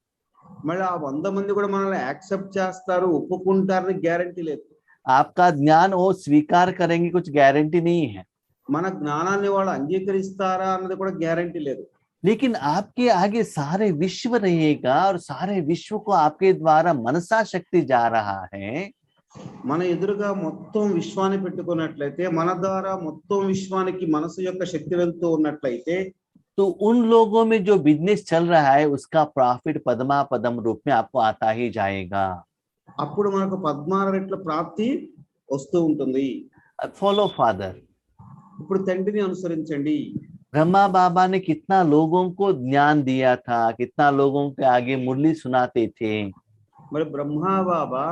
Speaker 2: మళ్ళీ ఆ 100 మంది కూడా మనల్ని యాక్సెప్ట్ చేస్తారు, ఒప్పుకుంటారని గ్యారంటీ లేదు.
Speaker 1: आपका ज्ञान वो स्वीकार करेंगे, कुछ गारंटी नहीं है.
Speaker 2: మన జ్ఞానాన్ని వాళ్ళు అంగీకరిస్తారా అన్నది కూడా గ్యారంటీ లేదు.
Speaker 1: लेकिन आपके आगे सारे विश्व रहेगा और सारे विश्व को आपके द्वारा मनसा शक्ति जा रहा है.
Speaker 2: మన ఎదురుగా మొత్తం విశ్వాన్ని పెట్టుకున్నట్లయితే, మన ద్వారా మొత్తం విశ్వానికి మనసు యొక్క శక్తి వెళ్తూ ఉన్నట్లయితే,
Speaker 1: तो उन लोगों में जो बिजनेस चल रहा है उसका प्रॉफिट पद्मा पद्म रूप में आपको आता ही जाएगा.
Speaker 2: అప్పుడు మనకు పద్మాల రెట్ల ప్రాప్తి వస్తూ ఉంటుంది.
Speaker 1: Follow father.
Speaker 2: ఇప్పుడు తండ్రిని అనుసరించండి.
Speaker 1: ब्रह्मा बाबा ने कितना लोगों को ज्ञान दिया था, कितना लोगों के आगे मुरली सुनाते थे.
Speaker 2: మరి బ్రహ్మా బాబా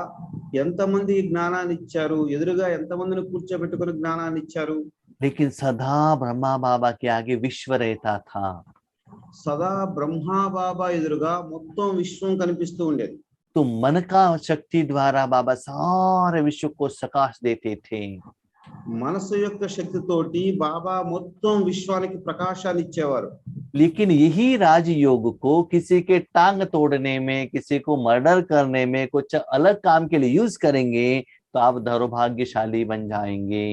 Speaker 2: ఎంతమంది జ్ఞానాన్ని ఇచ్చారు, ఎదురుగా ఎంతమందిని కూర్చోబెట్టుకుని జ్ఞానాన్ని ఇచ్చారు.
Speaker 1: लेकिन सदा ब्रह्मा बाबा के आगे विश्व रहता था.
Speaker 2: సదా బ్రహ్మా బాబా ఎదురుగా మొత్తం విశ్వం కనిపిస్తూ ఉండేది.
Speaker 1: तो मन का शक्ति द्वारा बाबा सारे विश्व को प्रकाश देते थे.
Speaker 2: మనసు యొక్క శక్తితోటి బాబా మొత్తం విశ్వానికి ప్రకాశాన్ని ఇచ్చేవారు.
Speaker 1: लेकिन यही राजयोग को किसी के टांग तोड़ने में, किसी को मर्डर करने में, कुछ अलग काम के लिए यूज करेंगे तो आप दौर्भाग्यशाली बन जाएंगे.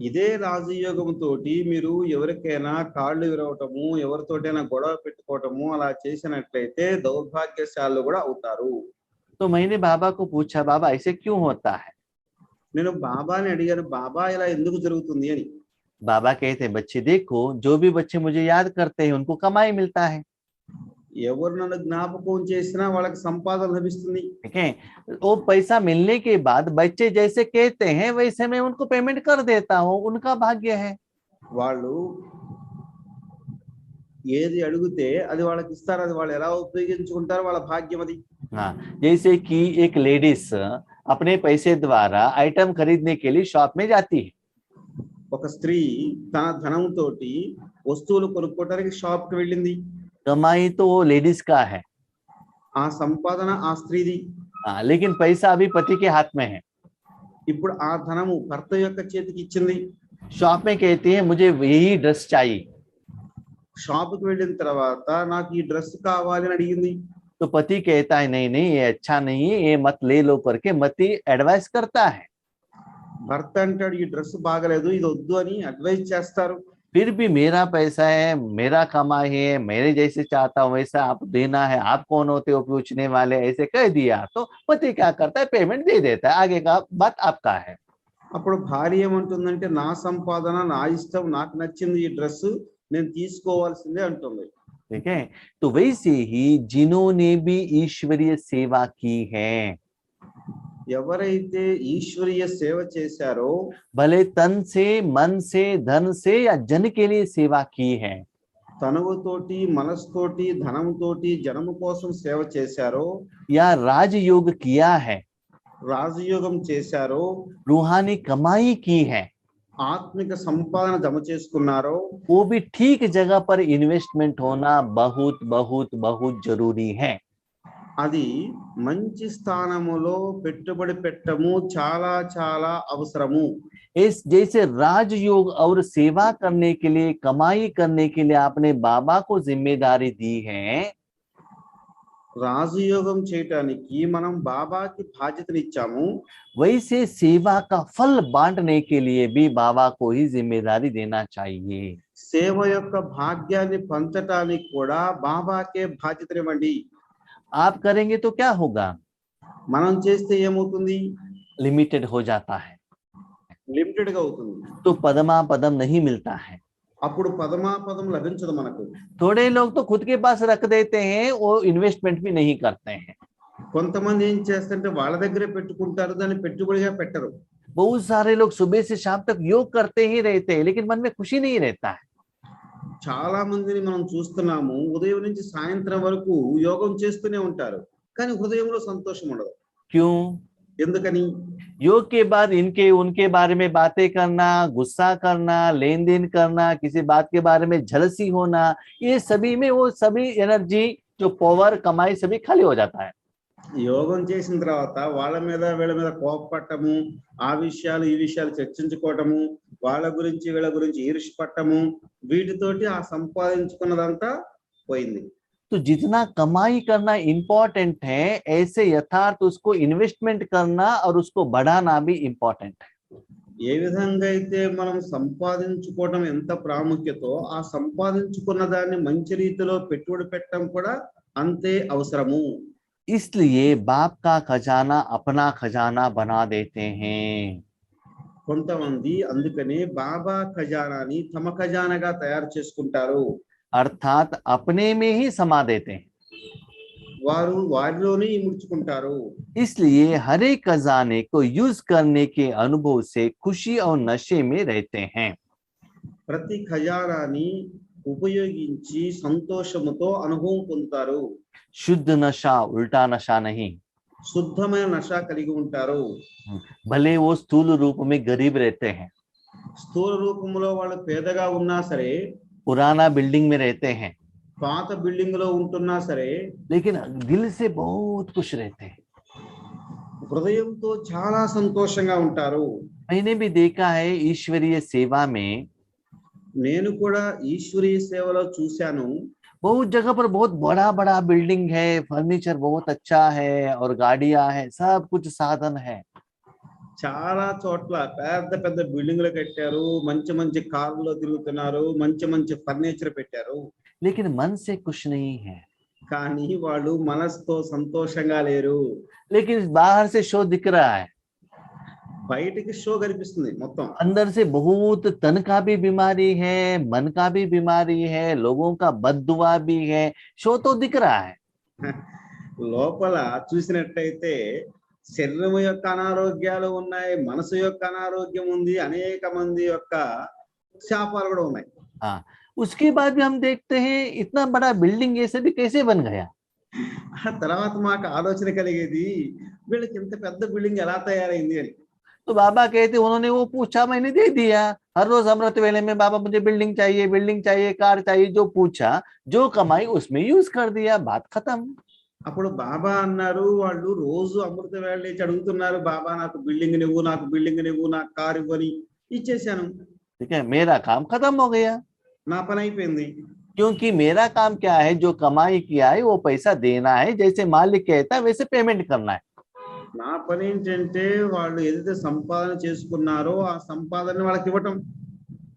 Speaker 2: ఇదే రాజయోగం తోటి మీరు ఎవరికైనా కాళ్ళు విరవటము, ఎవరితోటైనా గొడవ పెట్టుకోవటము అలా చేసినట్లయితే దౌర్భాగ్యశాలు కూడా అవుతారు.
Speaker 1: तो मैंने बाबा को पूछा, बाबा ऐसे क्यों होता है?
Speaker 2: నేను బాబాని అడిగాను, బాబా ఇలా ఎందుకు జరుగుతుంది అని.
Speaker 1: बाबा कहते हैं, बच्चे देखो, जो भी बच्चे मुझे याद करते हैं उनको कमाई मिलता है.
Speaker 2: ఎవరు నన్ను జ్ఞాపకం చేసినా వాళ్ళకి సంపాదన లభిస్తుంది.
Speaker 1: ठीक है, वो पैसा मिलने के बाद बच्चे जैसे कहते हैं वैसे मैं उनको पेमेंट कर देता हूँ, उनका भाग्य है.
Speaker 2: వాళ్ళు ఏది అడిగితే అది వాళ్ళకి ఇస్తారు, అది వాళ్ళు ఎలా ఉపయోగించుకుంటారో వాళ్ళ భాగ్యం అది.
Speaker 1: हाँ, जैसे कि एक लेडीज अपने पैसे द्वारा आइटम खरीदने के लिए शॉप में जाती है.
Speaker 2: ఒక స్త్రీ తన ధనంతో వస్తువులు కొనుక్కోవడానికి షాప్ కి వెళ్ళింది.
Speaker 1: कमाई तो वो लेडीज का है.
Speaker 2: ఆ సంపాదన ఆ స్త్రీది.
Speaker 1: हाँ, लेकिन पैसा अभी पति के हाथ में है.
Speaker 2: ఇప్పుడు ఆ ధనము భర్త యొక్క చేతికి ఇచ్చింది.
Speaker 1: शॉप में कहती है मुझे यही ड्रेस चाहिए.
Speaker 2: షాప్ కి వెళ్ళిన తర్వాత నాకు ఈ డ్రెస్ కావాలి అని అడిగింది.
Speaker 1: तो पति कहता है नहीं नहीं ये अच्छा नहीं है, ये मत ले लो करके मति एडवाइस करता है.
Speaker 2: భర్త అంటాడు ఈ డ్రెస్ బాగలేదు, ఇది వద్దు అని అడ్వైస్ చేస్తారు.
Speaker 1: फिर भी मेरा पैसा है, मेरा कमाई है, मेरे जैसे चाहता हूँ वैसा आप देना है, आप कौन होते हो पूछने वाले, ऐसे कह दिया तो पति क्या करता है, पेमेंट दे देता है, आगे का बात आपका है.
Speaker 2: అప్పుడు భార్య ఏమంటుందంటే నా సంపాదన నా ఇష్టం, నాకు నచ్చింది ఈ డ్రెస్ నేను తీసుకోవాల్సిందే అంటుంది.
Speaker 1: ठीक है, तो वैसे ही जिन्होंने भी ईश्वरीय सेवा की है,
Speaker 2: ఎవరైతే ఈశ్వరీయ సేవ చేశారో
Speaker 1: भले तन से, मन से, धन से या जन के लिए सेवा की है,
Speaker 2: తనువుతోటి మనసుతోటి ధనంతోటి జనము కోసం సేవ చేశారో
Speaker 1: या राजयोग किया है,
Speaker 2: రాజయోగం చేశారో
Speaker 1: रूहानी कमाई की है,
Speaker 2: ఆత్మిక సంపాదన జమ చేసుకున్నారో
Speaker 1: वो भी ठीक जगह पर इन्वेस्टमेंट होना बहुत बहुत बहुत जरूरी है।
Speaker 2: అది మంచి స్థానములో పెట్టుబడి పెట్టము చాలా చాలా అవసరము।
Speaker 1: इस जैसे राजयोग और सेवा करने के लिए, कमाई करने के लिए आपने बाबा को जिम्मेदारी दी है,
Speaker 2: రాజయోగం చేయటానికి మనం బాబాకి బాధ్యతనిచ్చాము।
Speaker 1: वैसे सेवा का फल बांटने के लिए भी बाबा को ही जिम्मेदारी देना चाहिए।
Speaker 2: సేవ యొక్క భాగ్యాన్ని పంచటానికి కూడా బాబాకే బాధ్యతనివ్వండి।
Speaker 1: आप करेंगे तो क्या होगा?
Speaker 2: మనం చేస్తే ఏమవుతుంది?
Speaker 1: लिमिटेड हो जाता है,
Speaker 2: లిమిటెడ్ గా అవుతుంది।
Speaker 1: तो पदमा पदम नहीं मिलता है।
Speaker 2: అప్పుడు పదమాపదం లభించదు మనకు।
Speaker 1: थोड़े लोग तो खुद के पास रख देते हैं, वो इन्वेस्टमेंट भी नहीं करते हैं।
Speaker 2: కొంతమంది ఏం చేస్తారంటే వాళ్ళ దగ్గరే పెట్టుకుంటారు, దాన్ని పెట్టుబడిగా పెట్టరు।
Speaker 1: बहुत सारे लोग सुबह से शाम तक योग करते ही रहते हैं, लेकिन मन में खुशी नहीं रहता है।
Speaker 2: చాలా మందిని మనం చూస్తున్నాము, ఉదయం నుంచి సాయంత్రం వరకు యోగం చేస్తూనే ఉంటారు, కానీ హృదయంలో సంతోషం ఉండదు।
Speaker 1: क्यों?
Speaker 2: ఎందుకని?
Speaker 1: योग के बाद इनके उनके बारे में बातें करना, गुस्सा करना, लेन देन करना, किसी बात के बारे में झलसी होना, ये सभी में वो सभी एनर्जी जो पावर कमाई सभी खाली हो जाता है।
Speaker 2: యోగం చేసిన తర్వాత వాళ్ళ మీద వీళ్ళ మీద కోపపట్టము, ఆ విషయాలు ఈ విషయాలు చర్చించుకోవటము, వాళ్ళ గురించి వీళ్ళ గురించి ఈర్ష్య పట్టము, వీటితోటి ఆ సంపాదించుకున్నదంతా పోయింది।
Speaker 1: तो जितना कमाई करना इंपॉर्टेंट है, ऐसे यथार्थ उसको इन्वेस्टमेंट करना और उसको बढ़ाना भी इंपॉर्टेंट है।
Speaker 2: ఏ విధంగా అయితే మనం సంపాదించుకోవడం ఎంత ప్రాముఖ్యతో, ఆ సంపాదించుకున్న దాన్ని మంచి రీతిలో పెట్టుబడి పెట్టడం కూడా అంతే అవసరము।
Speaker 1: इसलिए बाप का खजाना अपना खजाना बना देते हैं।
Speaker 2: కొంతమంది అందుకనే బాబా ఖజానాని తమ ఖజానాగా తయారు చేసుకుంటారు।
Speaker 1: अर्थात अपने में ही समा देते हैं।
Speaker 2: వారు వారిలోనే ఇముడ్చుకుంటారు।
Speaker 1: इसलिए हर एक खजाने को यूज करने के अनुभव से खुशी और नशे में रहते हैं।
Speaker 2: ప్రతి ఖజానాని ఉపయోగించి సంతోషముతో అనుభవం పొందుతారు।
Speaker 1: शुद्ध नशा, उल्टा नशा नहीं।
Speaker 2: శుద్ధమైన నశ కలిగి ఉంటారు।
Speaker 1: भले वो स्थूल रूप में गरीब रहते हैं,
Speaker 2: స్థూల రూపంలో వాళ్ళు పేదగా ఉన్నా సరే,
Speaker 1: पुराना बिल्डिंग में रहते हैं,
Speaker 2: పాత బిల్డింగ్ లో ఉంటున్నా సరే,
Speaker 1: लेकिन दिल से बहुत खुश रहते हैं।
Speaker 2: హృదయంతో చాలా సంతోషంగా ఉంటారు।
Speaker 1: मैंने भी देखा है ईश्वरीय सेवा में,
Speaker 2: నేను కూడా ఈశ్వరీయ సేవలో చూశాను।
Speaker 1: बहुत जगह पर बहुत बड़ा बड़ा बिल्डिंग है, फर्नीचर बहुत अच्छा है और गाड़ियां हैं, सब कुछ साधन है।
Speaker 2: చాలా చోట్ల పెద్ద పెద్ద బిల్డింగ్లు కట్టారు, మంచి మంచి కార్లలో తిరుగుతున్నారు, మంచి మంచి ఫర్నిచర్ పెట్టారు,
Speaker 1: लेकिन मन से खुश नहीं है।
Speaker 2: కానీ వాళ్ళు మనసుతో సంతోషంగా లేరు।
Speaker 1: लेकिन बाहर से शो दिख रहा है,
Speaker 2: బయటికి షో కనిపిస్తుంది మొత్తం,
Speaker 1: अंदर से बहुत तन का भी बीमारी है, मन का भी बीमारी है, लोगों का बददुआ भी है। शो तो दिख रहा है,
Speaker 2: లోపల చూసినట్టయితే శరీరం యొక్క అనారోగ్యాలు ఉన్నాయి, మనసు యొక్క అనారోగ్యం ఉంది, అనేక మంది యొక్క శాపాలు కూడా ఉన్నాయి।
Speaker 1: हाँ। उसके बाद भी हम देखते हैं इतना बड़ा बिल्डिंग ये सभी कैसे बन गया।
Speaker 2: ఆ తర్వాత మాకు ఆలోచన కలిగేది, వీళ్ళకి ఇంత పెద్ద బిల్డింగ్ ఎలా తయారైంది అని।
Speaker 1: तो बाबा कहते उन्होंने वो पूछा, मैंने दे दिया। हर रोज अमृत वेले में बाबा मुझे बिल्डिंग चाहिए, कार चाहिए, जो पूछा, जो कमाई उसमें यूज कर दिया, बात खत्म।
Speaker 2: అప్పుడు బాబా అన్నారు, వాళ్ళు రోజు అమృత వేళ లేచి అడుగుతున్నారు, బాబా నాకు బిల్డింగ్ నువ్వు, నాకు బిల్డింగ్ నువ్వు, నాకు కారు ఇవ్వని, ఇచ్చేసాను,
Speaker 1: ठीक है, मेरा काम खत्म हो गया।
Speaker 2: నా పని అయిపోయింది।
Speaker 1: क्योंकि मेरा काम क्या है, जो कमाई किया है वो पैसा देना है, जैसे मालिक कहता है वैसे पेमेंट करना है।
Speaker 2: నా పని ఏంటంటే వాళ్ళు ఏదైతే సంపాదన చేసుకున్నారో ఆ సంపాదన వాళ్ళకి ఇవ్వటం।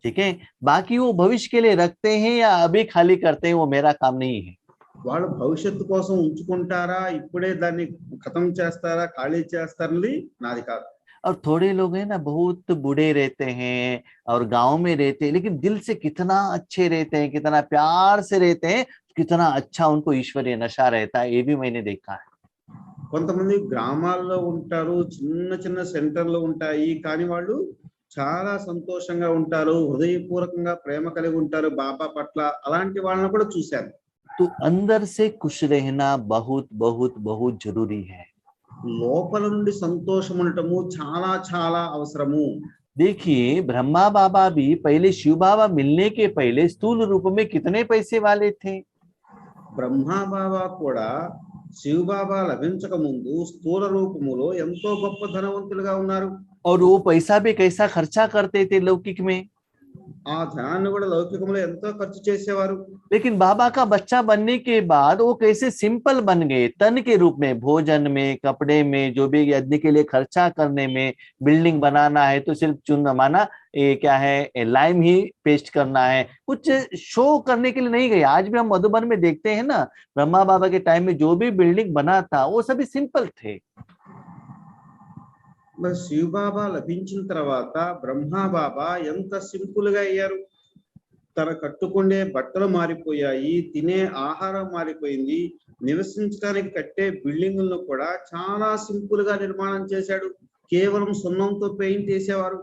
Speaker 1: ठीक है, बाकी वो भविष्य के लिए रखते हैं या अभी खाली करते हैं, वो मेरा काम नहीं है।
Speaker 2: వాళ్ళు భవిష్యత్తు కోసం ఉంచుకుంటారా, ఇప్పుడే దాన్ని ఖతం చేస్తారా, ఖాళీ చేస్తారని నాది కాదు।
Speaker 1: और थोड़े लोग हैं ना, बहुत बूढ़े रहते हैं और गांव में रहते हैं, लेकिन दिल से कितना अच्छे रहते हैं, कितना प्यार से रहते हैं, कितना अच्छा उनको ईश्वरीय नशा रहता है, ये भी मैंने देखा है।
Speaker 2: కొంతమంది గ్రామాల్లో ఉంటారు, చిన్న చిన్న సెంటర్లు ఉంటాయి, కానీ వాళ్ళు చాలా సంతోషంగా ఉంటారు, హృదయపూర్వకంగా ప్రేమ కలిగి ఉంటారు బాబా పట్ల. అలాంటి వాళ్ళని కూడా చూశాను.
Speaker 1: तो अंदर से खुश रहना बहुत बहुत बहुत जरूरी है।
Speaker 2: లోపల నుండి సంతోషం ఉండటము చాలా చాలా అవసరము.
Speaker 1: देखिए ब्रह्मा बाबा भी पहले शिव बाबा मिलने के पहले स्थूल रूप में कितने पैसे वाले थे।
Speaker 2: బ్రహ్మా బాబా కూడా శివబాబా లభించక ముందు స్థూల రూపములో ఎంతో గొప్ప ధనవంతులుగా ఉన్నారు.
Speaker 1: और वो पैसा भी कैसा खर्चा करते थे लौकिक में।
Speaker 2: ఆ ధనాన్ని కూడా లౌకికంలో ఎంతో ఖర్చు చేసేవారు.
Speaker 1: लेकिन बाबा का बच्चा बनने के बाद वो कैसे सिंपल बन गए, तन के रूप में, भोजन में, कपड़े में, जो भी यज्ञ के लिए खर्चा करने में, बिल्डिंग बनाना है तो सिर्फ चुन माना ये क्या है, लाइम ही पेस्ट करना है, कुछ शो करने के लिए नहीं गए। आज भी हम मधुबन में देखते हैं ना, ब्रह्मा बाबा के टाइम में जो भी बिल्डिंग बना था वो सभी सिंपल थे।
Speaker 2: మరి శివబాబా లభించిన తర్వాత బ్రహ్మా బాబా ఎంత సింపుల్ గా అయ్యారు. తన కట్టుకునే బట్టలు మారిపోయాయి, తినే ఆహారం మారిపోయింది, నివసించడానికి కట్టే బిల్డింగులను కూడా చాలా సింపుల్ గా నిర్మాణం చేశాడు. కేవలం సున్నంతో పెయింట్ వేసేవారు.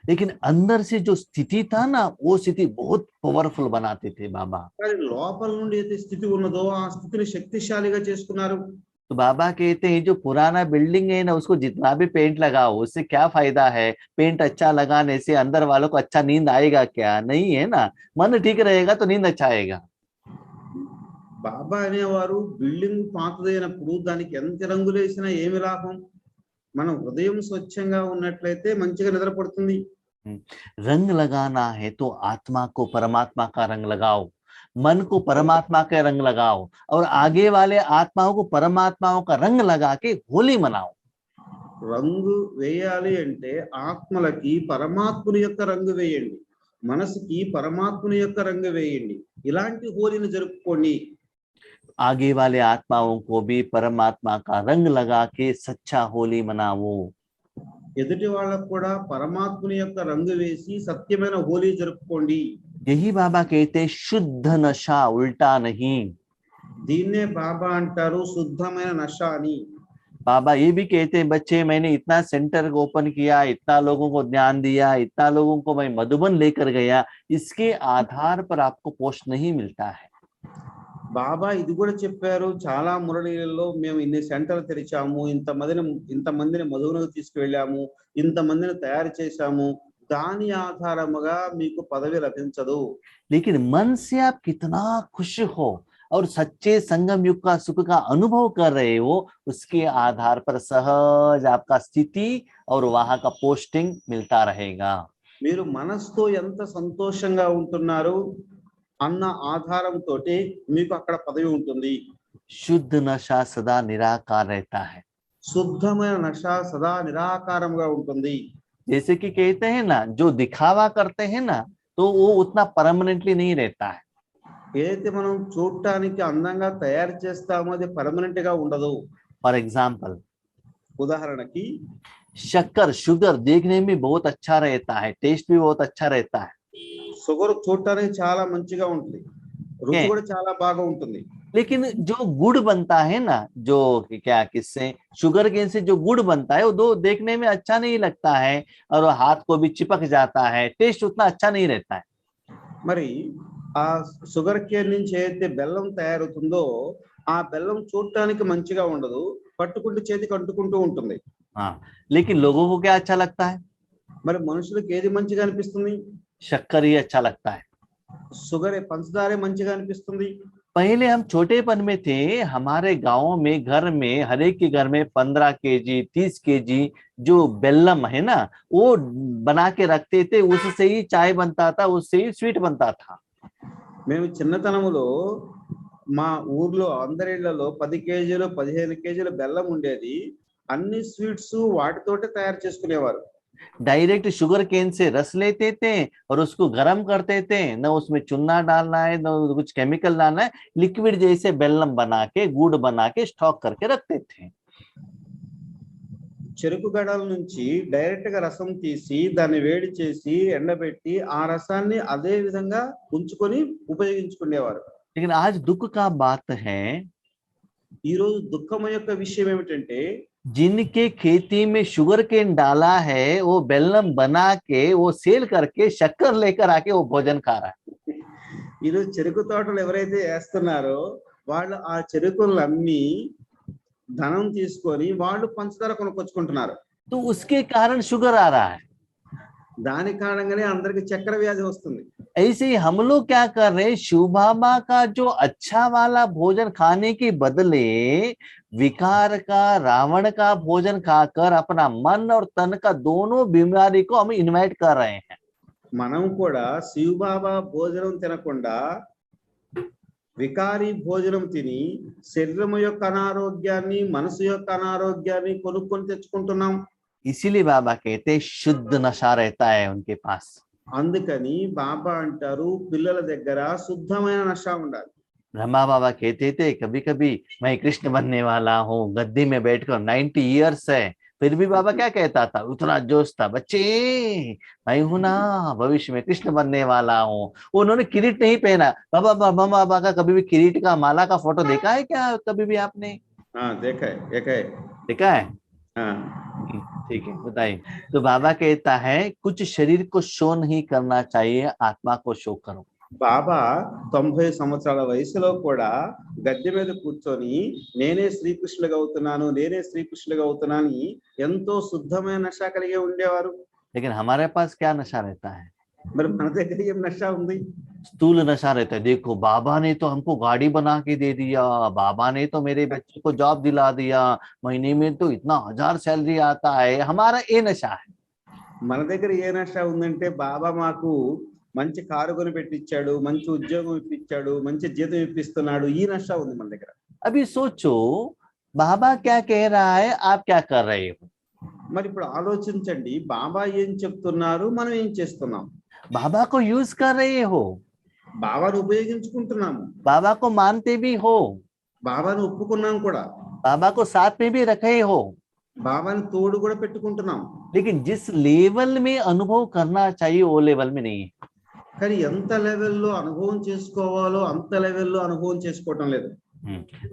Speaker 1: लेकिन अंदर से जो स्थिति था ना, वो स्थिति बहुत पावरफुल बनाते थे बाबा।
Speaker 2: కానీ లోపల నుండి అయితే స్థితి ఉన్నదో ఆ స్థితిని శక్తిశాలిగా చేసుకున్నారు.
Speaker 1: तो बाबा कहते हैं जो पुराना बिल्डिंग है ना, उसको जितना भी पेंट लगाओ उससे क्या फायदा है। पेंट अच्छा लगाने से अंदर वालों को अच्छा नींद आएगा क्या, नहीं है ना। मन ठीक रहेगा तो नींद अच्छा आएगा।
Speaker 2: బాబా అనేవారు బిల్డింగ్ పాతదైనప్పుడు దానికి ఎంత రంగులు వేసినా ఏమి లాభం, మనం హృదయం స్వచ్ఛంగా ఉన్నట్లయితే మంచిగా నిద్రపడుతుంది.
Speaker 1: रंग लगाना है तो आत्मा को परमात्मा का रंग लगाओ, मन को परमात्मा का रंग लगाओ, और आगे वाले आत्माओं को परमात्माओं का रंग लगा के होली मनाओ।
Speaker 2: రంగు వేయాలి అంటే ఆత్మలకి పరమాత్ముని యొక్క రంగు వేయండి, మనసుకి పరమాత్ముని యొక్క రంగు వేయండి, ఇలాంటి హోలీని జరుపుకోండి.
Speaker 1: आगे वाले आत्माओं को भी परमात्मा का रंग लगा के सच्चा होली मनाओ।
Speaker 2: ఎదుటి వాళ్ళకు కూడా పరమాత్ముని యొక్క రంగు వేసి సత్యమైన హోలీ జరుపుకోండి.
Speaker 1: यही बाबा कहते हैं शुद्ध नशा, उल्टा नहीं।
Speaker 2: దీన్నే బాబా అంటారు శుద్ధమైన నష అని.
Speaker 1: बाबा ये भी कहते हैं बच्चे, मैंने इतना सेंटर ओपन किया, इतना लोगों को ध्यान दिया, इतना लोगों को मैं मधुबन लेकर गया, इसके आधार पर आपको पोस्ट नहीं मिलता है।
Speaker 2: బాబా ఇది కూడా చెప్పారు, చాలా మురళీలలో మేము ఇన్ని సెంటర్లు తెరిచాము, ఇంతమందిని మధువునకు తీసుకువెళ్ళాము, ఇంతమందిని తయారు చేశాము, దాని ఆధారముగా మీకు పదవి లభించదు.
Speaker 1: लेकिन मन से आप कितना खुश हो और सच्चे संगम युग का सुख का अनुभव कर रहे हो, उसके आधार पर सहज आपका स्थिति और वहां का पोस्टिंग मिलता रहेगा।
Speaker 2: మీరు మనసుతో ఎంత సంతోషంగా ఉంటున్నారు అన్న ఆధారంతో మీకు అక్కడ పదవి ఉంటుంది.
Speaker 1: शुद्ध नशा सदा निराकार रहता है।
Speaker 2: శుద్ధమైన నష సదా నిరాకారంగా ఉంటుంది.
Speaker 1: जैसे कि कहते हैं ना, जो दिखावा करते हैं ना, तो वो उतना परमानेंटली नहीं रहता है।
Speaker 2: ఏదైతే మనం చూడటానికి అందంగా తయారు చేస్తామో అది పర్మనెంట్ గా ఉండదు.
Speaker 1: फॉर एग्जाम्पल,
Speaker 2: ఉదాహరణకి
Speaker 1: शक्कर, शुगर देखने में बहुत अच्छा रहता है, टेस्ट भी बहुत अच्छा रहता है,
Speaker 2: షుగర్ చూడటానికి చాలా మంచిగా ఉంటుంది, రుచి కూడా చాలా బాగా ఉంటుంది.
Speaker 1: लेकिन जो गुड़ बनता है ना, जो क्या किससे, शुगर केन से जो गुड़ बनता है, वो दो देखने में अच्छा नहीं लगता है और हाथ को भी चिपक जाता है, टेस्ट उतना अच्छा नहीं रहता है।
Speaker 2: మరి ఆ షుగర్ కేన్ నుంచి ఏదైతే బెల్లం తయారవుతుందో ఆ బెల్లం చూడటానికి మంచిగా ఉండదు, పట్టుకుంటూ చేతికి అంటుకుంటూ ఉంటుంది.
Speaker 1: हाँ, लेकिन लोगों को क्या अच्छा लगता है?
Speaker 2: మరి మనుషులకు ఏది మంచిగా అనిపిస్తుంది?
Speaker 1: शक्कर ही अच्छा लगता है।
Speaker 2: షుగర్ పంచదారే మంచిగా అనిపిస్తుంది.
Speaker 1: पहले हम छोटेपन में थे, हमारे गाँव में घर में हर एक के घर में 15 केजी 30 केजी जो बेल्लम है ना, वो बना के रखते थे, उससे ही चाय बनता था, उससे ही स्वीट बनता था।
Speaker 2: మేము చిన్నతనములో మా ఊర్లో అందరిళ్లలో 10 కేజీలు 15 కేజీల బెల్లం ఉండేది, అన్ని స్వీట్స్ వాటితోటే తయారు చేసుకునేవారు.
Speaker 1: डायरेक्ट शुगर केन से रस लेते थे और उसको गर्म करते थे, न उसमें चूना डालना है न कुछ केमिकल डालना है, लिक्विड जैसे बेल्लम बना के, गुड़ बना के स्टॉक करके रखते थे।
Speaker 2: చెరుకు గడల నుంచి డైరెక్ట్ గా రసం తీసి దాన్ని వేడి చేసి ఎండబెట్టి ఆ రసాన్ని అదే విధంగా ఉంచుకొని ఉపయోగించుకునేవారు.
Speaker 1: लेकिन आज दुख का बात है,
Speaker 2: ఈ రోజు దుఃఖం యొక్క విషయం ఏమిటంటే
Speaker 1: जिनके खेती में शुगर केन डाला है वो बेल्लम बना के वो सेल करके शक्कर लेकर आके वो भोजन खा रहा है।
Speaker 2: ఈ రోజు చెరుకు తోటలు ఎవరైతే వేస్తున్నారో వాళ్ళు ఆ చెరుకులను అమ్మి ధనం తీసుకొని వాళ్ళు పంచదార కొనుక్కొచ్చుకుంటున్నారు.
Speaker 1: तो उसके कारण शुगर आ रहा है।
Speaker 2: దాని కారణంగానే అందరికి చక్కెర వ్యాధి వస్తుంది.
Speaker 1: ऐसे ही हम लोग क्या कर रहे हैं, शिव बाबा का जो अच्छा वाला भोजन खाने के बदले विकार का, रावण का भोजन खाकर अपना मन और तन का दोनों बीमारी को हम इन्वाइट कर रहे हैं।
Speaker 2: మనం కూడా శివబాబా భోజనం తినకుండా వికారి భోజనం తిని శరీరం యొక్క అనారోగ్యాన్ని, మనసు యొక్క అనారోగ్యాన్ని కొనుక్కొని తెచ్చుకుంటున్నాం.
Speaker 1: इसीलिए बाबा कहते हैं शुद्ध नशा रहता है उनके पास।
Speaker 2: అందుకని బాబా అంటారు పిల్లల దగ్గర శుద్ధమైన నష ఉండాలి.
Speaker 1: ब्रह्मा बाबा कहते थे कभी कभी मैं कृष्ण बनने वाला हूँ, गद्दी में बैठकर 90 इयर्स है, फिर भी बाबा क्या कहता था, उतना जोश था, बच्चे मैं हूं ना, भविष्य में कृष्ण बनने वाला हूँ। उन्होंने किरीट नहीं पहना। बाबा ब्रह्मा बाबा का कभी भी किरीट का, माला का फोटो देखा है क्या कभी भी आपने?
Speaker 2: हाँ देखा है,
Speaker 1: देखा है।
Speaker 2: हाँ
Speaker 1: ठीक है, बताइए। तो बाबा कहता है कुछ शरीर को शो नहीं करना चाहिए, आत्मा को शो करो।
Speaker 2: బాబా 90 సంవత్సరాల వయసులో కూడా గద్దె మీద కూర్చొని నేనే శ్రీకృష్ణుడిగా అవుతున్నాను, నేనే శ్రీకృష్ణుడిగా అవుతున్నాను అని ఎంతో శుద్ధమైన నష కలిగి ఉండేవారు.
Speaker 1: लेकिन हमारे पास क्या नशा रहता है?
Speaker 2: మరి మన దగ్గర ఏం నష ఉంది?
Speaker 1: स्थूल नशा रहता है। देखो बाबा ने तो हमको गाड़ी बना के दे दिया, बाबा ने तो मेरे बच्चे को जॉब दिला दिया, महीने में तो इतना 1000 सैलरी आता है, हमारा ये नशा है।
Speaker 2: మన దగ్గర ఏ నష ఉందంటే బాబా మాకు మంచి కారు కొని పెట్టించాడు, మంచి ఉద్యోగం ఇప్పించాడు, మంచి జీతం ఇప్పిస్తున్నాడు, ఈ నష ఉంది మన దగ్గర.
Speaker 1: अभी सोचो बाबा क्या कह रहा है, आप क्या कर रहे हो?
Speaker 2: మరి ఇప్పుడు ఆలోచించండి, బాబా ఏం చెప్తున్నారు, మనం ఏం చేస్తున్నాం?
Speaker 1: बाबा को यूज कर रहे हो,
Speaker 2: బాబాను ఉపయోగించుకుంటున్నాము,
Speaker 1: बाबा को मानते भी हो,
Speaker 2: బాబాను ఒప్పుకున్నాం కూడా,
Speaker 1: बाबा को साथ में भी रखे हो,
Speaker 2: బాబాని తోడు కూడా పెట్టుకుంటున్నాం.
Speaker 1: लेकिन जिस लेवल में अनुभव करना चाहिए वो लेवल में नहीं है।
Speaker 2: కానీ ఎంత లెవెల్లో అనుభవం చేసుకోవాలో అంత లెవెల్లో అనుభవం చేసుకోవటం లేదు.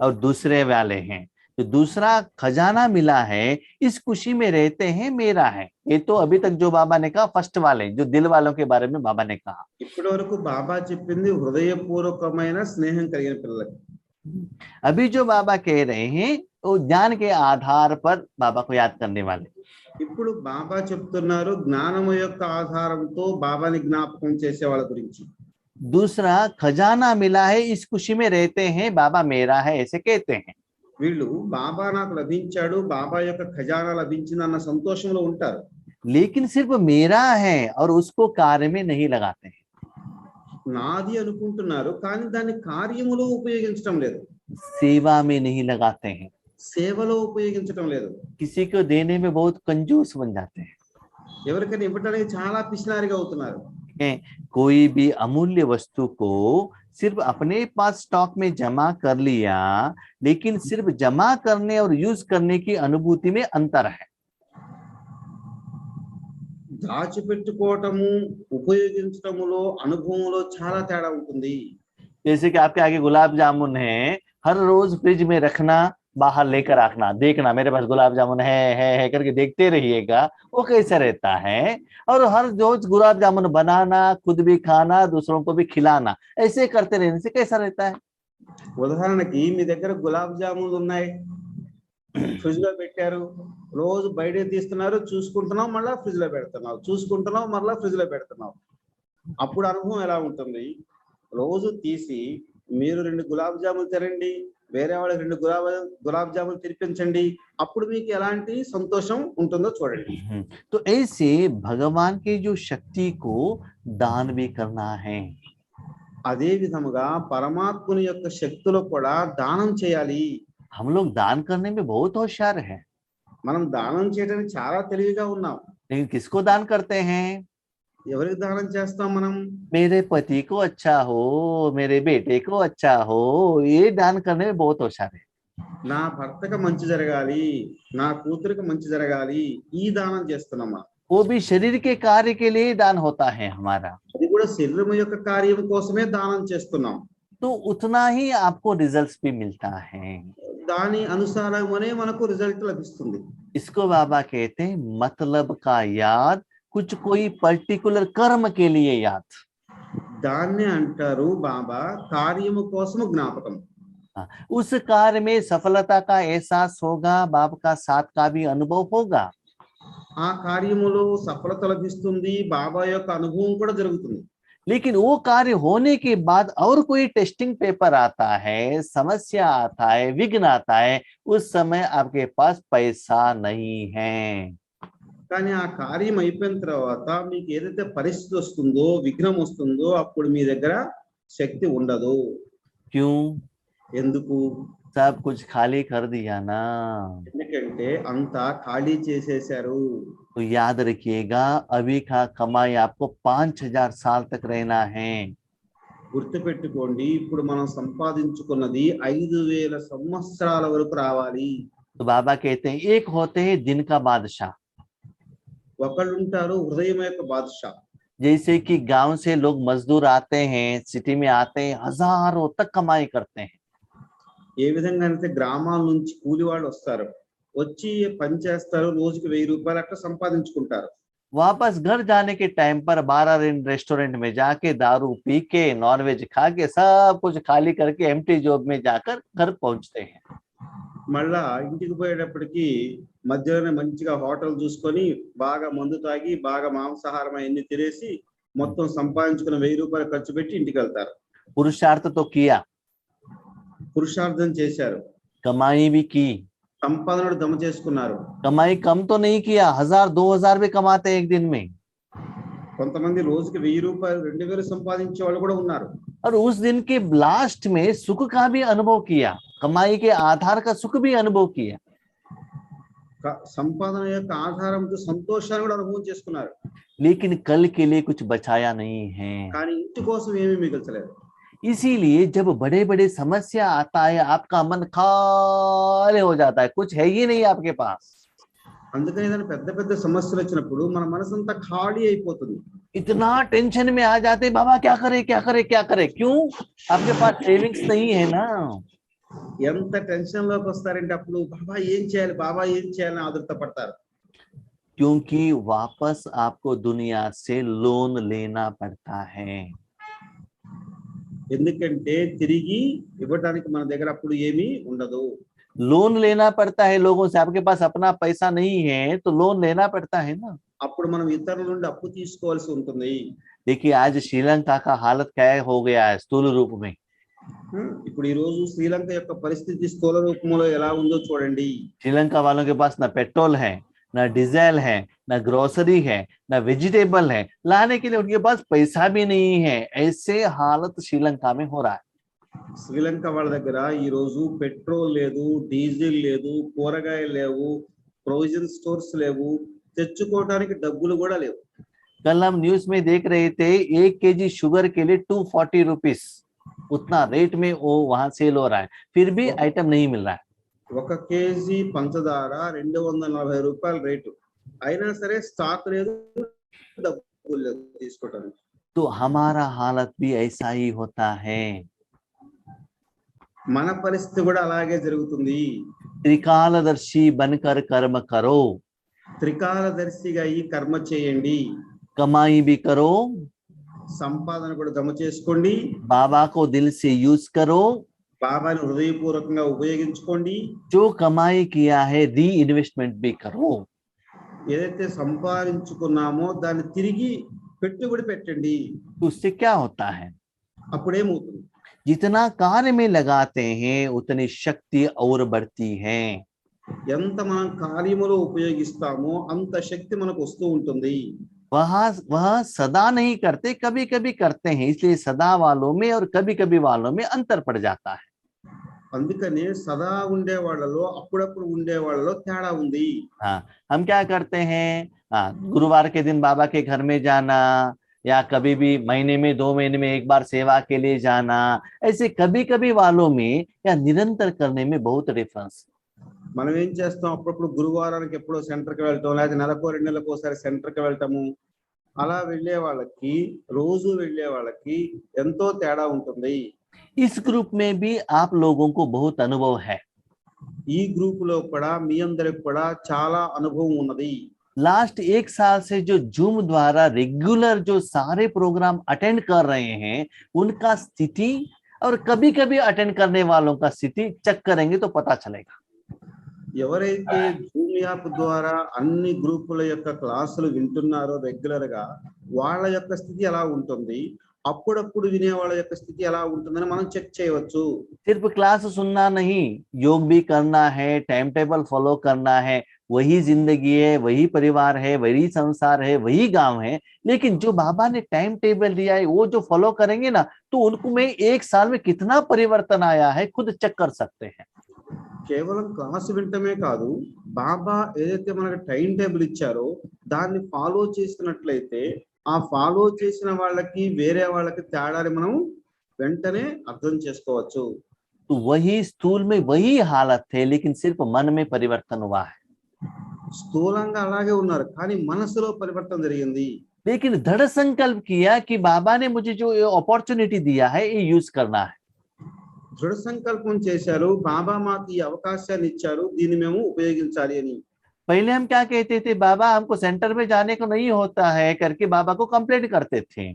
Speaker 1: और दूसरे वाले हैं तो दूसरा खजाना मिला है, इस खुशी में रहते हैं, मेरा है। ये तो अभी तक जो बाबा ने कहा फर्स्ट वाले, जो दिल वालों के बारे में बाबा ने कहा।
Speaker 2: ఇప్పటి వరకు బాబా చెప్పింది హృదయపూర్వకమైన స్నేహం కలిగిన పిల్లలకి.
Speaker 1: अभी जो बाबा कह रहे हैं वो ज्ञान के आधार पर बाबा को याद करने वाले।
Speaker 2: ఇప్పుడు బాబా చెప్తున్నారు జ్ఞానము యొక్క ఆధారంతో బాబాని జ్ఞాపకం చేసే వాళ్ళ గురించి.
Speaker 1: दूसरा खजाना मिला है, इस खुशी में रहते हैं, बाबा मेरा है, ऐसे कहते हैं।
Speaker 2: వీళ్ళు బాబా నాకు లభించాడు, బాబా యొక్క ఖజానా లభించిందన్న సంతోషంలో ఉంటారు.
Speaker 1: लेकिन सिर्फ मेरा है और उसको कार्य में नहीं लगाते हैं।
Speaker 2: నాది అనుకుంటున్నారు కానీ దాన్ని కార్యములో ఉపయోగించడం లేదు,
Speaker 1: सेवा में नहीं लगाते हैं,
Speaker 2: సేవలో ఉపయోగించడం లేదు.
Speaker 1: किसी को देने में बहुत कंजूस बन जाते हैं।
Speaker 2: ఎవరికైనా ఇవ్వడానికి చాలా పిసినారిగా అవుతున్నారు.
Speaker 1: कोई भी अमूल्य वस्तु को सिर्फ अपने पास स्टॉक में जमा कर लिया, लेकिन सिर्फ जमा करने और यूज करने की अनुभूति में अंतर है।
Speaker 2: దాచిపెట్టుకోవటము ఉపయోగించటములో అనుభవంలో చాలా తేడా ఉంటుంది.
Speaker 1: जैसे कि आपके आगे गुलाब जामुन है, हर रोज फ्रिज में रखना, बाहर लेकर रखना, देखना मेरे पास गुलाब जामुन है करके देखते रहिएगा, वो कैसा रहता है। और हर रोज गुलाब जामुन बनाना, खुद भी खाना, दूसरों को भी खिलाना, ऐसे करते रहने से कैसा रहता है?
Speaker 2: ఉదాహరణకి మీ దగ్గర గులాబ్ జామున్లు ఉన్నాయి, ఫ్రిడ్జ్ లో పెట్టారు, రోజు బయట తీస్తున్నారు, చూసుకుంటున్నావు, మళ్ళా ఫ్రిడ్జ్ లో పెడుతున్నావు, చూసుకుంటున్నావు, మళ్ళా ఫ్రిడ్జ్ లో పెడుతున్నావు. అప్పుడు అనుభవం ఎలా ఉంటుంది? రోజు తీసి మీరు 2 గులాబ్ జాములు తినండి, వేరే వాళ్ళకి 2 గులాబ్ జాములు తినిపించండి, అప్పుడు మీకు ఎలాంటి సంతోషం ఉంటుందో చూడండి.
Speaker 1: तो ऐसे भगवान की जो शक्ति को दान भी करना है।
Speaker 2: అదే విధముగా పరమాత్ముని యొక్క శక్తులు కూడా దానం చేయాలి.
Speaker 1: हम लोग दान करने में बहुत होशियार है,
Speaker 2: మనం దానం చేయడానికి చాలా తెలివిగా ఉన్నాం.
Speaker 1: लेकिन किसको दान करते हैं?
Speaker 2: ఎవరికి దానం చేస్తాం మనం?
Speaker 1: मेरे पति को अच्छा हो, मेरे बेटे को अच्छा हो, ये दान करने में बहुत होशियार है।
Speaker 2: నా భర్తకు మంచి జరగాలి, నా కూతురికి మంచి జరగాలి, ఈ దానం చేస్తున్నాం మనం.
Speaker 1: वो भी शरीर के कार्य के लिए दान होता है हमारा,
Speaker 2: అది కూడా శరీరం యొక్క కార్యం కోసమే దానం చేస్తున్నాం.
Speaker 1: तो उतना ही आपको रिजल्ट्स भी मिलता है।
Speaker 2: దాని అనుసారమనే మనకు రిజల్ట్ లభిస్తుంది.
Speaker 1: इसको बाबा कहते हैं मतलब का याद, कुछ कोई पर्टिकुलर कर्म के लिए याद।
Speaker 2: దాన్నే అంటారు బాబా కార్యము కోసము జ్ఞాపకం.
Speaker 1: उस कार्य में सफलता का एहसास होगा, बाप का साथ का भी अनुभव होगा।
Speaker 2: ఆ కార్యములో సఫలత లభిస్తుంది, బాబా యొక్క అనుభవం కూడా జరుగుతుంది.
Speaker 1: लेकिन वो कार्य होने के बाद और कोई टेस्टिंग पेपर आता है, समस्या आता है, विघ्न आता है, उस समय आपके पास पैसा नहीं है।
Speaker 2: కానీ ఆ కార్యం అయిపోయిన తర్వాత మీకు ఏదైతే పరిస్థితి వస్తుందో, విఘ్నం వస్తుందో, అప్పుడు మీ దగ్గర శక్తి ఉండదు.
Speaker 1: क्यों?
Speaker 2: ఎందుకు?
Speaker 1: सब कुछ खाली कर दिया ना।
Speaker 2: ఎందుకంటే అంతా ఖాళీ చేసేశారు.
Speaker 1: तो याद रखिएगा, अभी का कमाई आपको 5000 साल तक रहना है।
Speaker 2: గుర్తుపెట్టుకోండి, ఇప్పుడు మనం సంపాదించుకున్నది 5000 సంవత్సరాల వరకు రావాలి.
Speaker 1: तो बाबा कहते हैं एक होते हैं दिन का बादशाह।
Speaker 2: ఒకళ్ళు ఉంటారు హృదయం యొక్క బాద్షా.
Speaker 1: जैसे कि गांव से लोग मजदूर आते हैं, सिटी में आते हैं, हजारों तक कमाई करते हैं।
Speaker 2: ఏ విధంగా అంటే గ్రామాల నుంచి కూలి వాళ్ళు వస్తారు, వచ్చి పని చేస్తారు, రోజుకి 1000 రూపాయలు అట్లా సంపాదించుకుంటారు.
Speaker 1: वापस घर जाने के टाइम पर 12 दिन रेस्टोरेंट में जाके दारू पी के नॉनवेज खा के सब कुछ खाली करके एम्प्टी जॉब में जाकर घर पहुंचते हैं।
Speaker 2: మళ్ళా ఇంటికి పోయేటప్పటికి మధ్యాహ్నం మంచిగా హోటల్ చూసుకొని బాగా మందు తాగి బాగా మాంసాహారం అన్ని తినేసి మొత్తం సంపాదించుకున్న 1000 రూపాయలు ఖర్చు పెట్టి ఇంటికి వెళ్తారు.
Speaker 1: पुरुषार्थ तो किया,
Speaker 2: పురుషార్థం చేశారు,
Speaker 1: कमाई भी की,
Speaker 2: సంపాదన దమ చేసుకున్నారు.
Speaker 1: कमाई कम तो नहीं किया, 1000 2000 भी कमाते हैं एक दिन में।
Speaker 2: కొంతమంది రోజుకి 1000 రూపాయలు 2000 సంపాదించే వాళ్ళు కూడా ఉన్నారు.
Speaker 1: और उस दिन के लास्ट में सुख का भी अनुभव किया, कमाई के आधार का सुख भी अनुभव किया।
Speaker 2: సంపాదన యొక్క ఆధారంతో సంతోషాన్ని కూడా అనుభవం చేసుకున్నారు.
Speaker 1: लेकिन कल के लिए कुछ बचाया नहीं है।
Speaker 2: కానీ ఇంటి కోసం ఏమీ మిగల్చలేదు.
Speaker 1: इसीलिए जब बड़े बड़े समस्या आता है, आपका मन खाली हो जाता है, कुछ है ही नहीं आपके पास।
Speaker 2: అందుకని ఏదైనా పెద్ద పెద్ద సమస్యలు వచ్చినప్పుడు మన మనసంతా ఖాళీ అయిపోతుంది.
Speaker 1: इतना टेंशन में आ जाते, बाबा क्या करे क्या करे क्या करे, क्यों? आपके पास सेविंग्स नहीं है ना।
Speaker 2: ఎంత టెన్షన్ లోకి వస్తారంటే అప్పుడు బాబా ఏం చేయాలి, బాబా ఏం చేయాలని ఆదుర్త పడతారు.
Speaker 1: क्योंकि वापस आपको दुनिया से लोन लेना पड़ता है।
Speaker 2: ఎందుకంటే తిరిగి ఇవ్వడానికి మన దగ్గర అప్పుడు ఏమీ ఉండదు.
Speaker 1: लोन लेना पड़ता है लोगों से, आपके पास अपना पैसा नहीं है तो लोन लेना पड़ता है ना।
Speaker 2: అప్పుడు మనం ఇతరుల నుండి అప్పు తీసుకోవాల్సి ఉంటుంది.
Speaker 1: देखिए आज श्रीलंका का हालत क्या हो गया है स्थूल रूप में।
Speaker 2: ఇప్పుడు ఈ రోజు శ్రీలంక యొక్క పరిస్థితి స్థూల రూపంలో ఎలా ఉందో చూడండి.
Speaker 1: श्रीलंका वालों के पास ना पेट्रोल है, ना डीजल है, ना ग्रोसरी है, ना वेजिटेबल है, लाने के लिए उनके पास पैसा भी नहीं है। ऐसे हालत श्रीलंका में हो रहा है।
Speaker 2: శ్రీలంక వాళ్ళ దగ్గర ఈ రోజు పెట్రోల్ లేదు, డీజిల్ లేదు, కూరగాయలు లేవు, ప్రొవిజన్ స్టోర్స్ లేవు, తెచ్చుకోవడానికి డబ్బులు కూడా లేవు.
Speaker 1: कल हम न्यूज में देख रहे थे 1 kg शुगर के लिए 240 रुपीस, उतना रेट में वो वहां सेल हो रहा है, फिर भी आइटम नहीं मिल रहा है।
Speaker 2: 1 కేజీ పంచదార 240 రూపాయల రేటు, అయినా సరే స్టాక్ లేదు, డబ్బులు లేదు తీసుకోవడానికి.
Speaker 1: तो हमारा हालत भी ऐसा ही होता है।
Speaker 2: మన పరిస్థితి కూడా అలాగే జరుగుతుంది.
Speaker 1: त्रिकालदर्शी बनकर कर्म करो,
Speaker 2: త్రికాలదర్శిగా ఈ కర్మ చేయండి,
Speaker 1: कमाई भी करो,
Speaker 2: సంపాదన కూడా జమ చేసుకోండి,
Speaker 1: बाबा को दिल से यूज करो,
Speaker 2: బాబాని హృదయపూర్వకంగా ఉపయోగించుకోండి,
Speaker 1: जो कमाई किया है री इन्वेस्टमेंट भी करो।
Speaker 2: ఏదైతే సంపాదించుకున్నామో దాన్ని తిరిగి పెట్టుబడి పెట్టండి.
Speaker 1: तो उससे क्या होता है,
Speaker 2: అప్పుడేమవుతుంది,
Speaker 1: जितना कार्य में लगाते हैं उतनी शक्ति और बढ़ती है।
Speaker 2: ఎంత మనం కార్యములో ఉపయోగిస్తామో అంత శక్తి మనకు వస్తూ ఉంటుంది.
Speaker 1: वह सदा नहीं करते, कभी कभी करते हैं, इसलिए सदा वालों में और कभी कभी वालों में अंतर पड़ जाता है।
Speaker 2: అందుకనే సదా ఉండే వాళ్ళలో అప్పుడప్పుడు ఉండే వాళ్ళలో తేడా ఉంది.
Speaker 1: हाँ, हम क्या करते हैं, हाँ, गुरुवार के दिन बाबा के घर में जाना, या कभी भी महीने में 2 महीने में एक बार सेवा के लिए जाना, ऐसे कभी कभी वालों में या निरंतर करने में बहुत डिफरेंस।
Speaker 2: మనం ఏం చేస్తాం, అప్పుడప్పుడు గురువారానికి ఎప్పుడో సెంటర్కి వెళ్ళటం, లేదా నెలకో 2 నెలలకు ఒకసారి సెంటర్కి వెళ్ళటము, అలా వెళ్ళే వాళ్ళకి రోజు వెళ్ళే వాళ్ళకి ఎంతో తేడా ఉంటుంది.
Speaker 1: इस ग्रुप में भी आप लोगों को बहुत अनुभव है।
Speaker 2: ఈ గ్రూప్ లో కూడా మీ అందరికి కూడా చాలా అనుభవం ఉన్నది.
Speaker 1: लास्ट 1 साल से जो जूम द्वारा रेगुलर जो सारे प्रोग्राम अटेंड कर रहे हैं उनका स्थिति और कभी-कभी अटेंड करने वालों का स्थिति चेक करेंगे तो पता चलेगा.
Speaker 2: ఎవరైతే జూమ్ యాప్ ద్వారా అన్ని గ్రూపుల యొక్క క్లాసులు వింటున్నారో రెగ్యులర్ గా వాళ్ళ యొక్క స్థితి ఎలా ఉంటుంది, అప్పుడప్పుడు వినే వాళ్ళ యొక్క స్థితి ఎలా ఉంటుందని మనం చెక్ చేయవచ్చు.
Speaker 1: सिर्फ क्लास सुनना नहीं, योग भी करना है, टाइम टेबल फॉलो करना है. वही जिंदगी है, वही परिवार है, वही संसार है, वही गांव है. लेकिन जो बाबा ने टाइम टेबल दिया है वो जो फॉलो करेंगे ना तो उनको में 1 साल में कितना परिवर्तन आया है खुद चेक कर सकते हैं.
Speaker 2: కేవలం క్లాస్ వింటమే కాదు, బాబా ఏదైతే మనకు టైం టేబుల్ ఇచ్చారో దాన్ని ఫాలో చేసినట్లయితే ఆ ఫాలో చేసిన వాళ్ళకి వేరే వాళ్ళకి తేడాని మనం వెంటనే అర్థం చేసుకోవచ్చు.
Speaker 1: तो वही स्थूल में वही हालत है लेकिन सिर्फ मन में परिवर्तन हुआ है.
Speaker 2: స్థూలంగా అలాగే ఉన్నారు కానీ మనసులో పరివర్తన జరిగింది.
Speaker 1: लेकिन दृढ़ संकल्प किया कि बाबा ने मुझे जो अपॉर्चुनिटी दिया है ये यूज करना है.
Speaker 2: దృఢ సంకల్పం చేశారు, బాబా మాకు ఈ అవకాశాన్ని ఇచ్చారు, దీన్ని మేము ఉపయోగించాలి అని.
Speaker 1: पहले हम क्या कहते थे, बाबा हमको सेंटर में जाने को नहीं होता है करके बाबा को कंप्लेंट करते थे.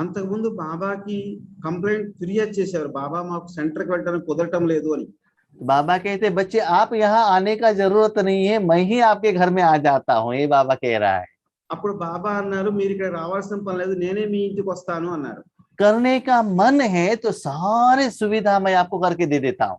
Speaker 2: అంతకుముందు బాబాకి కంప్లైంట్ ఫిర్యాదు చేశారు, బాబా మాకు సెంటర్కి వెళ్ళడానికి కుదరటం లేదు అని.
Speaker 1: बाबा कहते बच्चे आप यहाँ आने का जरूरत नहीं है, मैं ही आपके घर में आ जाता हूँ, ये बाबा कह रहा है.
Speaker 2: అప్పుడు బాబా అన్నారు, మీరు ఇక్కడ రావాల్సిన పని లేదు, నేనే మీ ఇంటికి వస్తాను అన్నారు.
Speaker 1: करने का मन है तो सारे सुविधा मैं आपको करके दे देता हूँ.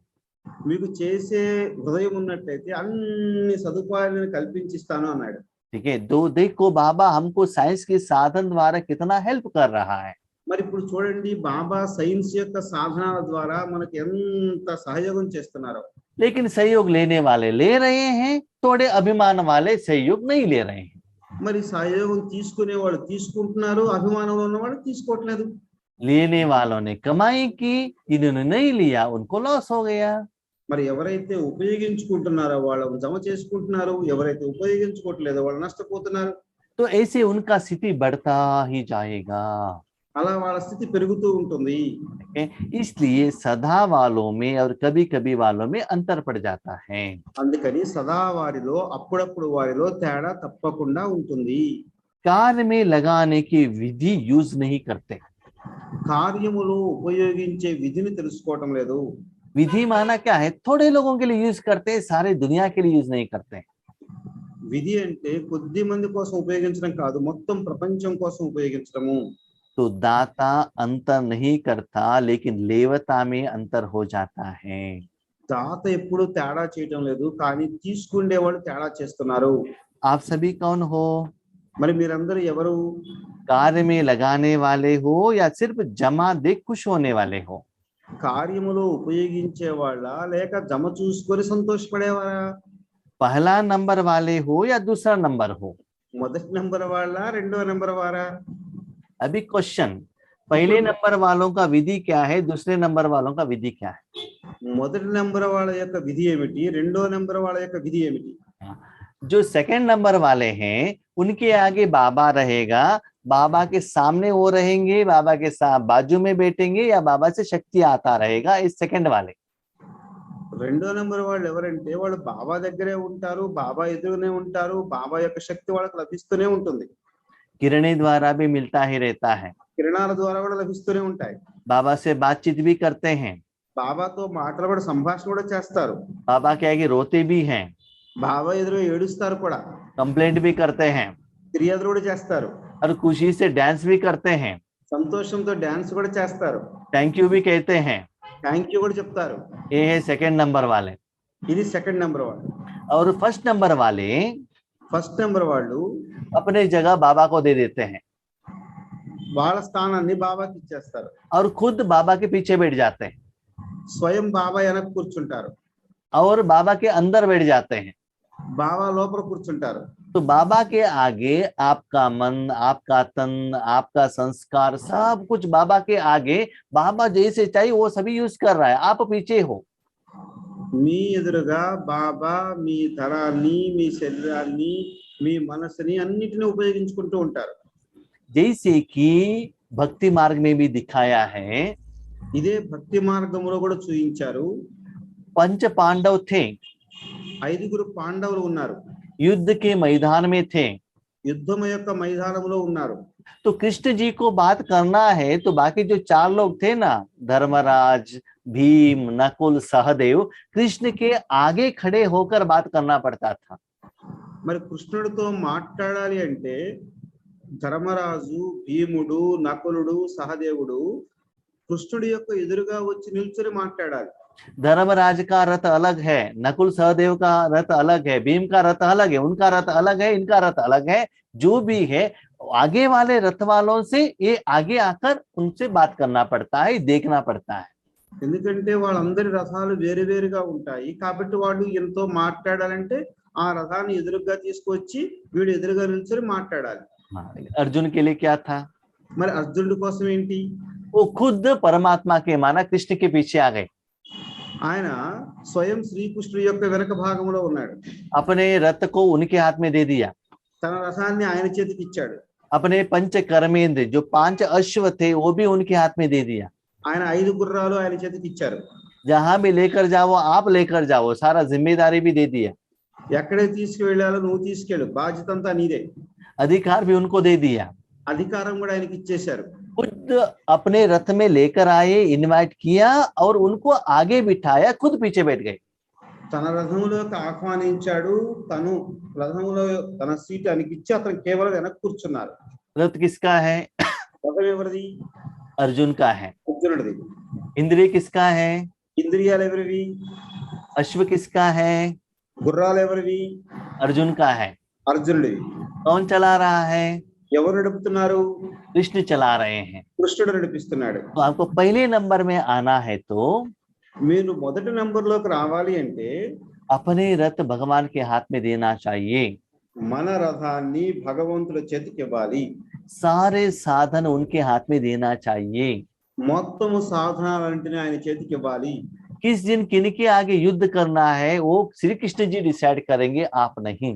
Speaker 2: మీకు చేసే హృదయం ఉన్నట్లయితే అన్ని సదుపాయాలను కల్పించిస్తాను అన్నాడు.
Speaker 1: ठीक है, दो देखो बाबा हमको साइंस के साधन द्वारा कितना हेल्प कर रहा है.
Speaker 2: మరి ఇప్పుడు చూడండి, బాబా సైన్స్ యొక్క సాధనాల ద్వారా మనకి ఎంత సహయోగం చేస్తున్నారో.
Speaker 1: लेकिन सहयोग लेने वाले ले रहे हैं, थोड़े अभिमान वाले सहयोग नहीं ले रहे हैं.
Speaker 2: మరి సహయోగం తీసుకునే వాళ్ళు తీసుకుంటున్నారు, అభిమానంలో ఉన్నవాళ్ళు తీసుకోవట్లేదు.
Speaker 1: लेने वालों ने कमाई की, इन्होंने नहीं लिया उनको लॉस हो गया.
Speaker 2: మరి ఎవరైతే ఉపయోగించుకుంటున్నారో వాళ్ళు జమ చేసుకుంటున్నారు, ఎవరైతే ఉపయోగించుకోవట్లేదో వాళ్ళు నష్టపోతున్నారు.
Speaker 1: तो ऐसे उनका स्थिति बढ़ता ही जाएगा.
Speaker 2: అలా వాళ్ళ స్థితి పెరుగుతూ ఉంటుంది.
Speaker 1: इसलिए सदा वालों में और कभी कभी वालों में अंतर पड़ जाता है.
Speaker 2: అందుకని సదా వారిలో అప్పుడప్పుడు వారిలో తేడా తప్పకుండా ఉంటుంది.
Speaker 1: कार्य में लगाने की विधि यूज नहीं करते.
Speaker 2: కార్యములో ఉపయోగించే విధిని తెలుసుకోవటం లేదు.
Speaker 1: विधि माना क्या है, थोड़े लोगों के लिए यूज करते हैं, सारे दुनिया के लिए यूज नहीं करते.
Speaker 2: విధి అంటే కొద్ది మంది కోసం ఉపయోగించడం కాదు, మొత్తం ప్రపంచం కోసం ఉపయోగించడము.
Speaker 1: तो दाता अंतर नहीं करता लेकिन लेवता में अंतर हो जाता है.
Speaker 2: దాత ఎప్పుడు తేడా చేయటం లేదు, కానీ తీసుకునేవాళ్ళు తేడా చేస్తున్నారు.
Speaker 1: आप सभी कौन हो?
Speaker 2: మరి మీరందరూ ఎవరు?
Speaker 1: कार्य में लगाने वाले हो या सिर्फ जमा देख खुश होने वाले हो?
Speaker 2: కార్యములో ఉపయోగించే వాళ్ళ లేక జమ చూసుకొని సంతోషపడేవారా?
Speaker 1: पहला नंबर वाले हो या दूसरा नंबर हो?
Speaker 2: మొదటి నెంబర్ వాళ్ళ, రెండో నెంబర్ వారా?
Speaker 1: अभी क्वेश्चन, पहले नंबर वालों का विधि क्या है, दूसरे नंबर वालों का विधि क्या है?
Speaker 2: మొదటి నెంబర్ వాళ్ళ యొక్క విధి ఏమిటి, రెండో నెంబర్ వాళ్ళ యొక్క విధి ఏమిటి?
Speaker 1: जो सेकंड नंबर वाले हैं उनके आगे बाबा रहेगा, बाबा के सामने वो रहेंगे, बाबा के बाजू में बैठेंगे या बाबा से शक्ति आता रहेगा. इस सेकंड वाले
Speaker 2: రెండో నెంబర్ వాళ్ళు ఎవరంటే వాళ్ళు బాబా దగ్గరే ఉంటారు, బాబా ఎదురునే ఉంటారు, బాబా యొక్క శక్తి వాళ్ళకి లభిస్తూనే ఉంటుంది.
Speaker 1: किरणें द्वारा भी मिलता ही रहता है.
Speaker 2: కిరణాల ద్వారా కూడా లభిస్తూనే ఉంటాయి.
Speaker 1: बाबा से बातचीत भी करते हैं,
Speaker 2: బాబాతో మాట్లాడబడి సంభాషణ కూడా చేస్తారు.
Speaker 1: बाबा के आगे रोते भी हैं,
Speaker 2: బాబా ఎదురు ఏడుస్తారు కూడా,
Speaker 1: कंप्लेंट भी करते हैं
Speaker 2: ఫిర్యాదులు కూడా చేస్తారు,
Speaker 1: और खुशी से डांस भी करते हैं,
Speaker 2: సంతోషంతో డాన్స్ కూడా చేస్తారు,
Speaker 1: थैंक यू भी कहते हैं.
Speaker 2: థ్యాంక్ యూ కూడా చెప్తారు.
Speaker 1: ये है सेकंड नंबर वाले.
Speaker 2: ఇది సెకండ్ నెంబర్ వాళ్ళు.
Speaker 1: और फर्स्ट नंबर वाले
Speaker 2: ఫస్ట్ నెంబర్ వాళ్ళు
Speaker 1: अपने जगह बाबा को दे देते हैं
Speaker 2: వాళ్ళ స్థానాన్ని బాబాకి ఇచ్చేస్తారు,
Speaker 1: और खुद बाबा के पीछे बैठ जाते हैं
Speaker 2: స్వయం బాబా వెనక కూర్చుంటారు,
Speaker 1: और बाबा के अंदर बैठ जाते हैं.
Speaker 2: బాబా లోపల కూర్చుంటారు.
Speaker 1: तो बाबा के आगे आपका मन, आपका तन, आपका संस्कार सब कुछ बाबा के आगे, बाबा जैसे चाहिए वो सभी यूज कर रहा है, आप पीछे हो.
Speaker 2: మీ ఎదురుగా బాబా మీ తరాన్ని, మీ శరీరాన్ని, మీ మనసుని అన్నిటిని ఉపయోగించుకుంటూ ఉంటారు.
Speaker 1: जैसे कि भक्ति मार्ग में भी दिखाया है,
Speaker 2: ఇదే భక్తి మార్గంలో కూడా చూయించారు.
Speaker 1: पंच पांडव थे,
Speaker 2: ఐదుగురు పాండవులు ఉన్నారు,
Speaker 1: युद्ध के मैदान में थे।
Speaker 2: యుద్ధం యొక్క మైదానంలో ఉన్నారు.
Speaker 1: तो कृष्ण जी को बात करना है तो बाकी जो 4 लोग थे ना, धर्मराज, भीम, नकुल, सहदेव, कृष्ण के आगे खड़े होकर बात करना पड़ता था।
Speaker 2: మరి కృష్ణుడితో మాట్లాడాలి అంటే ధర్మరాజు, భీముడు, నకులుడు, సహదేవుడు కృష్ణుడి యొక్క ఎదురుగా వచ్చి నిల్చొని మాట్లాడాలి.
Speaker 1: धर्मराज का रथ अलग है, नकुल सहदेव का रथ अलग है, भीम का रथ अलग है, उनका रथ अलग है, इनका रथ अलग है। जो भी है आगे वाले रथ वालों से ये आगे आकर उनसे बात करना पड़ता है, देखना पड़ता है।
Speaker 2: ఎందుకంటే వాళ్ళందరి రథాలు వేరు వేరుగా ఉంటాయి కాబట్టి వాళ్ళు ఎంతో మాట్లాడాలంటే ఆ రథాన్ని ఎదురుగా తీసుకొచ్చి వీడు ఎదురుగా నిల్చొని మాట్లాడాలి.
Speaker 1: अर्जुन के लिए क्या था?
Speaker 2: మరి అర్జునుడి కోసం ఏంటి?
Speaker 1: वो खुद परमात्मा के माना कृष्ण के पीछे आ गए,
Speaker 2: ఆయన స్వయం శ్రీకృష్ణుడి యొక్క వెనక భాగంలో ఉన్నాడు.
Speaker 1: अपने रथ को उनके हाथ में दे दिया,
Speaker 2: తన రథాన్ని ఆయన చేతికి ఇచ్చాడు.
Speaker 1: अपने पंच कर्मेंद्र जो 5 अश्व थे वो भी उनके हाथ में दे दिया।
Speaker 2: ఆయన 5 గుర్రాలు ఆయన చేతికి ఇచ్చారు.
Speaker 1: जहां भी लेकर जाओ आप लेकर जाओ, सारा जिम्मेदारी भी दे दिया,
Speaker 2: ఎక్కడికి తీసుకువెళ్ళాలో నువ్వు తీసుకెళ్ళు, బాధ్యత అంతా నీదే.
Speaker 1: अधिकार भी उनको दे दिया।
Speaker 2: అధికారం కూడా ఆయనకి ఇచ్చేశారు.
Speaker 1: खुद अपने रथ में लेकर आए, इनवाइट किया और उनको आगे बिठाया, खुद पीछे बैठ गए।
Speaker 2: తన రథంలోకి ఆహ్వానించాడు, తను రథంలో తన సీట్ ఆయనకి ఇచ్చి అతను కేవలం వెనక్కి కూర్చున్నారు.
Speaker 1: रथ किसका है?
Speaker 2: రథం ఎవరిది?
Speaker 1: अर्जुन का है।
Speaker 2: అర్జునుడిది.
Speaker 1: इंद्रिय किसका है?
Speaker 2: ఇంద్రియాలు ఎవరివి?
Speaker 1: अश्व किसका है?
Speaker 2: గుర్రాలు ఎవరివి?
Speaker 1: अर्जुन का है।
Speaker 2: అర్జునుడివి.
Speaker 1: कौन चला रहा है?
Speaker 2: ఎవరు నడుపుతున్నారు?
Speaker 1: कृष्ण चला रहे हैं।
Speaker 2: కృష్ణుడు నడిపిస్తున్నాడు.
Speaker 1: तो आपको पहले नंबर में आना है तो
Speaker 2: మీరు మొదటి నంబర్ లోకి రావాలి అంటే
Speaker 1: अपने रथ भगवान के हाथ में देना चाहिए।
Speaker 2: మన రథాన్ని భగవంతుడి చేతికి ఇవ్వాలి.
Speaker 1: सारे साधन उनके हाथ में देना चाहिए।
Speaker 2: మొత్తము సాధనాలన్నింటినీ ఆయన చేతికి ఇవ్వాలి.
Speaker 1: किस दिन किनके आगे युद्ध करना है वो श्री कृष्ण जी डिसाइड करेंगे, आप नहीं।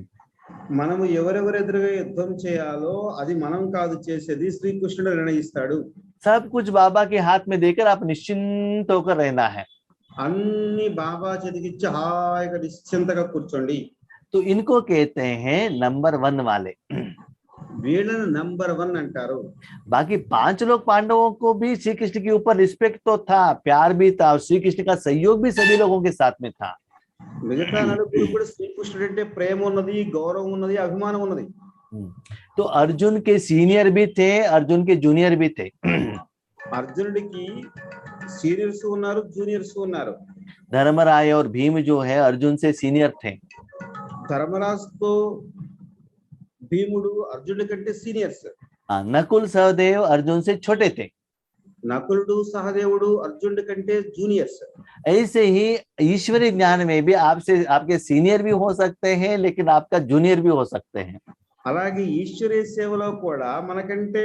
Speaker 2: మనము ఎవరెవరు ఎదురుగా యుద్ధం చేయాలో అది మనం కాదు చేసేది, శ్రీకృష్ణుడు నిర్ణయిస్తాడు.
Speaker 1: सब कुछ बाबा के हाथ में देकर आप निश्चिंत होकर रहना है।
Speaker 2: అన్ని బాబా చేతికి ఇచ్చి హాయిగా నిశ్చింతగా కూర్చోండి.
Speaker 1: तो इनको कहते हैं नंबर 1 वाले।
Speaker 2: వీళ్ళని నంబర్ 1 అంటారు.
Speaker 1: बाकी 5 लोग पांडवों को भी श्री कृष्ण के ऊपर रिस्पेक्ट तो था, प्यार भी था, और श्री कृष्ण का सहयोग भी सभी लोगों के साथ में था।
Speaker 2: మిగతా నలుగురు కూడా శ్రీకృష్ణుడు అంటే ప్రేమ ఉన్నది, గౌరవం ఉన్నది, అభిమానం ఉన్నది.
Speaker 1: तो अर्जुन के सीनियर भी थे, अर्जुन के जूनियर भी थे।
Speaker 2: అర్జునుడికి సీనియర్స్ ఉన్నారు, జూనియర్స్ ఉన్నారు.
Speaker 1: धर्मराय और भीम जो है अर्जुन से सीनियर थे।
Speaker 2: ధర్మరాజుతో భీముడు అర్జునుడి కంటే సీనియర్స్.
Speaker 1: नकुल सहदेव अर्जुन से छोटे थे।
Speaker 2: నకులుడు, సహదేవుడు అర్జునుడి కంటే జూనియర్స్.
Speaker 1: ऐसे ही ईश्वरीय ज्ञान में भी आपसे आपके सीनियर भी हो सकते हैं, लेकिन आपका जूनियर भी हो सकते हैं।
Speaker 2: అలాగే ఈశ్వరీయ సేవలో కూడా మనకంటే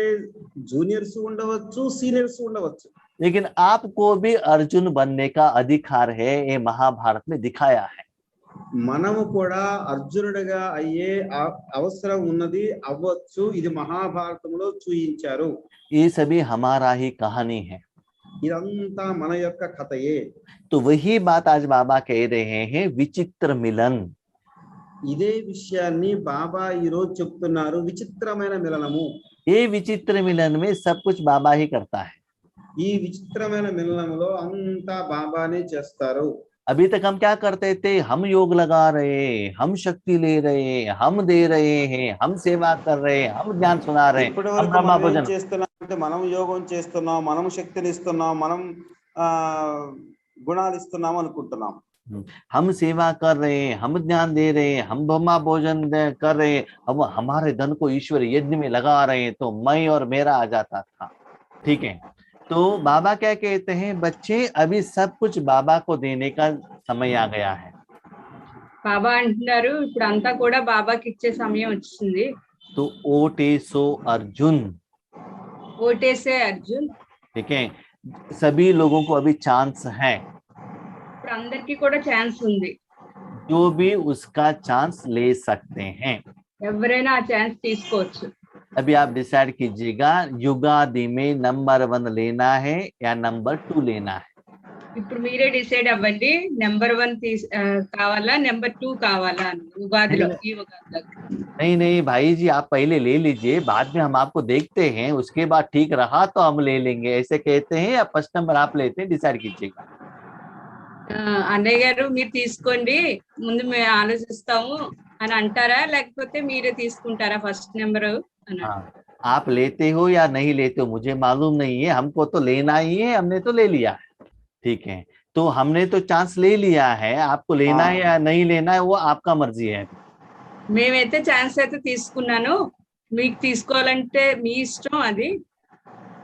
Speaker 2: జూనియర్స్ ఉండవచ్చు, సీనియర్స్ ఉండవచ్చు.
Speaker 1: लेकिन आपको भी अर्जुन बनने का अधिकार है, ये महाभारत में दिखाया है।
Speaker 2: మనము కూడా అర్జునుడిగా అయ్యే అవసరం ఉన్నది, అవ్వచ్చు. ఇది మహాభారతంలో చూయించారు.
Speaker 1: ये सभी हमारा ही कहानी है।
Speaker 2: ఇదంతా మన యొక్క కథయే.
Speaker 1: तो वही बात आज बाबा कह रहे हैं, विचित्र मिलन।
Speaker 2: ఇదే విషయాన్ని బాబా ఈ రోజు చెప్తున్నారు, విచిత్రమైన మిలనము.
Speaker 1: ये विचित्र मिलन में सब कुछ बाबा ही करता है।
Speaker 2: ఈ విచిత్రమైన మిలనములో అంతా బాబానే చేస్తారు.
Speaker 1: अभी तक हम क्या करते थे? हम योग लगा रहे, हम शक्ति ले रहे, हम दे रहे हैं, हम सेवा कर रहे, हम ज्ञान सुना रहे, हम ब्रह्मा भोजन
Speaker 2: చేస్తున్నాం అంటే మనం యోగం చేస్తున్నాం, మనం శక్తిని ఇస్తున్నాం, మనం గుణాలు ఇస్తున్నాం అనుకుంటున్నాం.
Speaker 1: हम सेवा कर रहे हैं, हम ज्ञान दे रहे हैं, हम ब्रह्मा भोजन कर रहे हैं, हम हमारे धन को ईश्वर यज्ञ में लगा रहे हैं, तो मैं और मेरा आ जाता था। ठीक है, तो बाबा क्या कहते हैं, बच्चे अभी सब कुछ बाबा को देने का समय आ गया है।
Speaker 3: బాబా అంటున్నారు ఇప్పుడు అంతా కూడా బాబాకి ఇచ్చే సమయం వచ్చింది.
Speaker 1: तो ओटे सो अर्जुन,
Speaker 3: ఓటేసే అర్జున్.
Speaker 1: ठीक है, सभी लोगों को अभी चांस है,
Speaker 3: ఇప్పుడు అందరికి కూడా ఛాన్స్ ఉంది,
Speaker 1: जो भी उसका चांस ले सकते हैं।
Speaker 3: ఎవరైనా ఆ ఛాన్స్ తీసుకోవచ్చు.
Speaker 1: अभी आप डिसाइड कीजिएगा, युगादि में नंबर 1 लेना है या नंबर 2 लेना है।
Speaker 3: ఇప్పుడు మీరే డిసైడ్ అవ్వండి, నెంబర్ 1 కావాలా, నెంబర్ 2 కావాలా అని ఉగాదిలో, ఈ ఉగాదిలో.
Speaker 1: नहीं नहीं भाई जी, आप पहले ले लीजिए, बाद में हम आपको देखते हैं, उसके बाद ठीक रहा तो हम ले लेंगे, ऐसे कहते हैं या फर्स्ट नंबर आप लेते हैं, डिसाइड कीजिएगा।
Speaker 3: అన్నయ్య గారు మీరు తీసుకోండి, ముందు మేము ఆలోచిస్తాము అని అంటారా, లేకపోతే మీరే తీసుకుంటారా ఫస్ట్ నెంబర్ అని?
Speaker 1: हाँ, आप लेते हो या नहीं लेते हो मुझे मालूम नहीं है, हमको तो लेना ही है, हमने तो ले लिया है। ठीक है, तो हमने तो चांस ले लिया है, आपको लेना है या नहीं लेना है वो आपका मर्जी है।
Speaker 3: మేమైతే ఛాన్స్ అయితే తీసుకున్నాను, మీకు తీసుకోవాలంటే మీ ఇష్టం అది।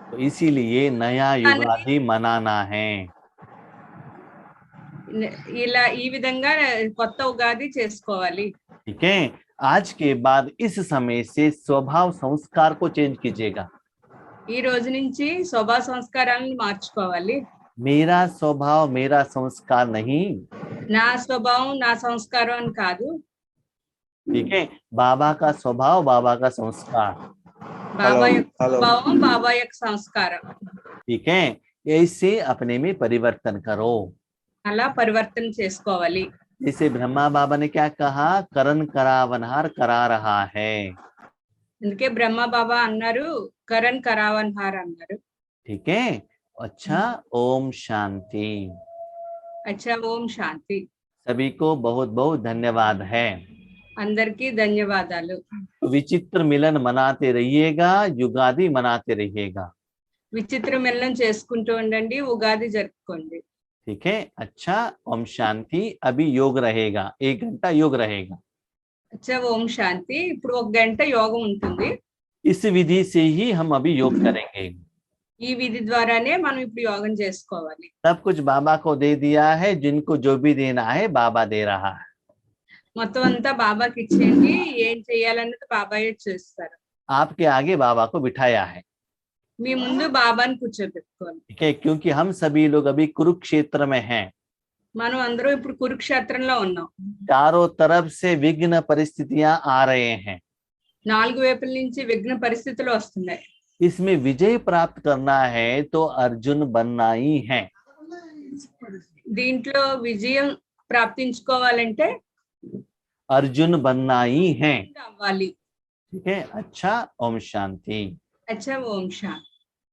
Speaker 1: तो इसीलिए नया युगादि मनाना है।
Speaker 3: ఇలా ఈ విధంగా కొత్త ఉగాది చేసుకోవాలి।
Speaker 1: ठीक है, आज के बाद इस समय से स्वभाव संस्कार को चेंज कीजिएगा।
Speaker 3: ఈ రోజు నుంచి స్వభావ సంస్కారాలను మార్చుకోవాలి।
Speaker 1: मेरा स्वभाव मेरा संस्कार नहीं,
Speaker 3: నా స్వభావం నా సంస్కారం అని కాదు।
Speaker 1: ठीक है, बाबा का स्वभाव बाबा का संस्कार।
Speaker 3: బాబా యొక్క స్వభావం బాబా యొక్క సంస్కారం।
Speaker 1: ठीक है, ऐसे अपने में परिवर्तन करो।
Speaker 3: అలా పరివర్తన చేసుకోవాలి।
Speaker 1: जैसे ब्रह्मा बाबा ने क्या कहा, करण करावनहार करा रहा है।
Speaker 3: అందుకే బ్రహ్మ బాబా అన్నారు, కరణ్ కరావన్హార్ అన్నారు।
Speaker 1: ठीक है, अच्छा, ओम शांति।
Speaker 3: అచ్చా, ఓం శాంతి।
Speaker 1: सभी को बहुत बहुत धन्यवाद है।
Speaker 3: అందరికీ ధన్యవాదాలు।
Speaker 1: विचित्र मिलन मनाते रहिएगा, युगादि मनाते रहिएगा।
Speaker 3: విచిత్ర మిలనం చేసుకుంటూ ఉండండి, ఉగాది జరుపుకోండి।
Speaker 1: ठीक है, अच्छा, ओम शांति। अभी योग रहेगा, 1 घंटा योग रहेगा।
Speaker 3: అచ్చా, ఓం శాంతి। ఇప్పుడు 1 గంట యోగం ఉంటుంది।
Speaker 1: इस विधि से ही हम अभी योग करेंगे।
Speaker 3: ఈ విధి ద్వారానే మనం ఇప్పుడు యోగం చేసుకోవాలి।
Speaker 1: सब कुछ बाबा को दे दिया है, जिनको जो भी देना है बाबा दे रहा है।
Speaker 3: మొత్తం అంతా బాబాకి ఇచ్చేయండి, ఏం చేయాలన్నది బాబాయే చేస్తారు।
Speaker 1: आपके आगे बाबा को बिठाया है।
Speaker 3: మీ ముందు బాబాని కూర్చోబెట్టుకోండి।
Speaker 1: ठीक है, क्योंकि हम सभी लोग अभी कुरुक्षेत्र में हैं।
Speaker 3: మనం అందరూ ఇప్పుడు కురుక్షేత్రంలో ఉన్నాం।
Speaker 1: चारों तरफ से विघ्न परिस्थितियां आ रहे हैं।
Speaker 3: 4 వైపుల నుంచి విఘ్న పరిస్థితులు వస్తున్నాయి।
Speaker 1: इसमें विजय प्राप्त करना है तो अर्जुन बनना ही है।
Speaker 3: దీంట్లో విజయం ప్రాప్తించుకోవాలంటే
Speaker 1: अर्जुन बनना ही है।
Speaker 3: అవ్వాలి।
Speaker 1: ठीक है, अच्छा, ओम शांति।
Speaker 3: అచ్చా, ఓం శాంతి।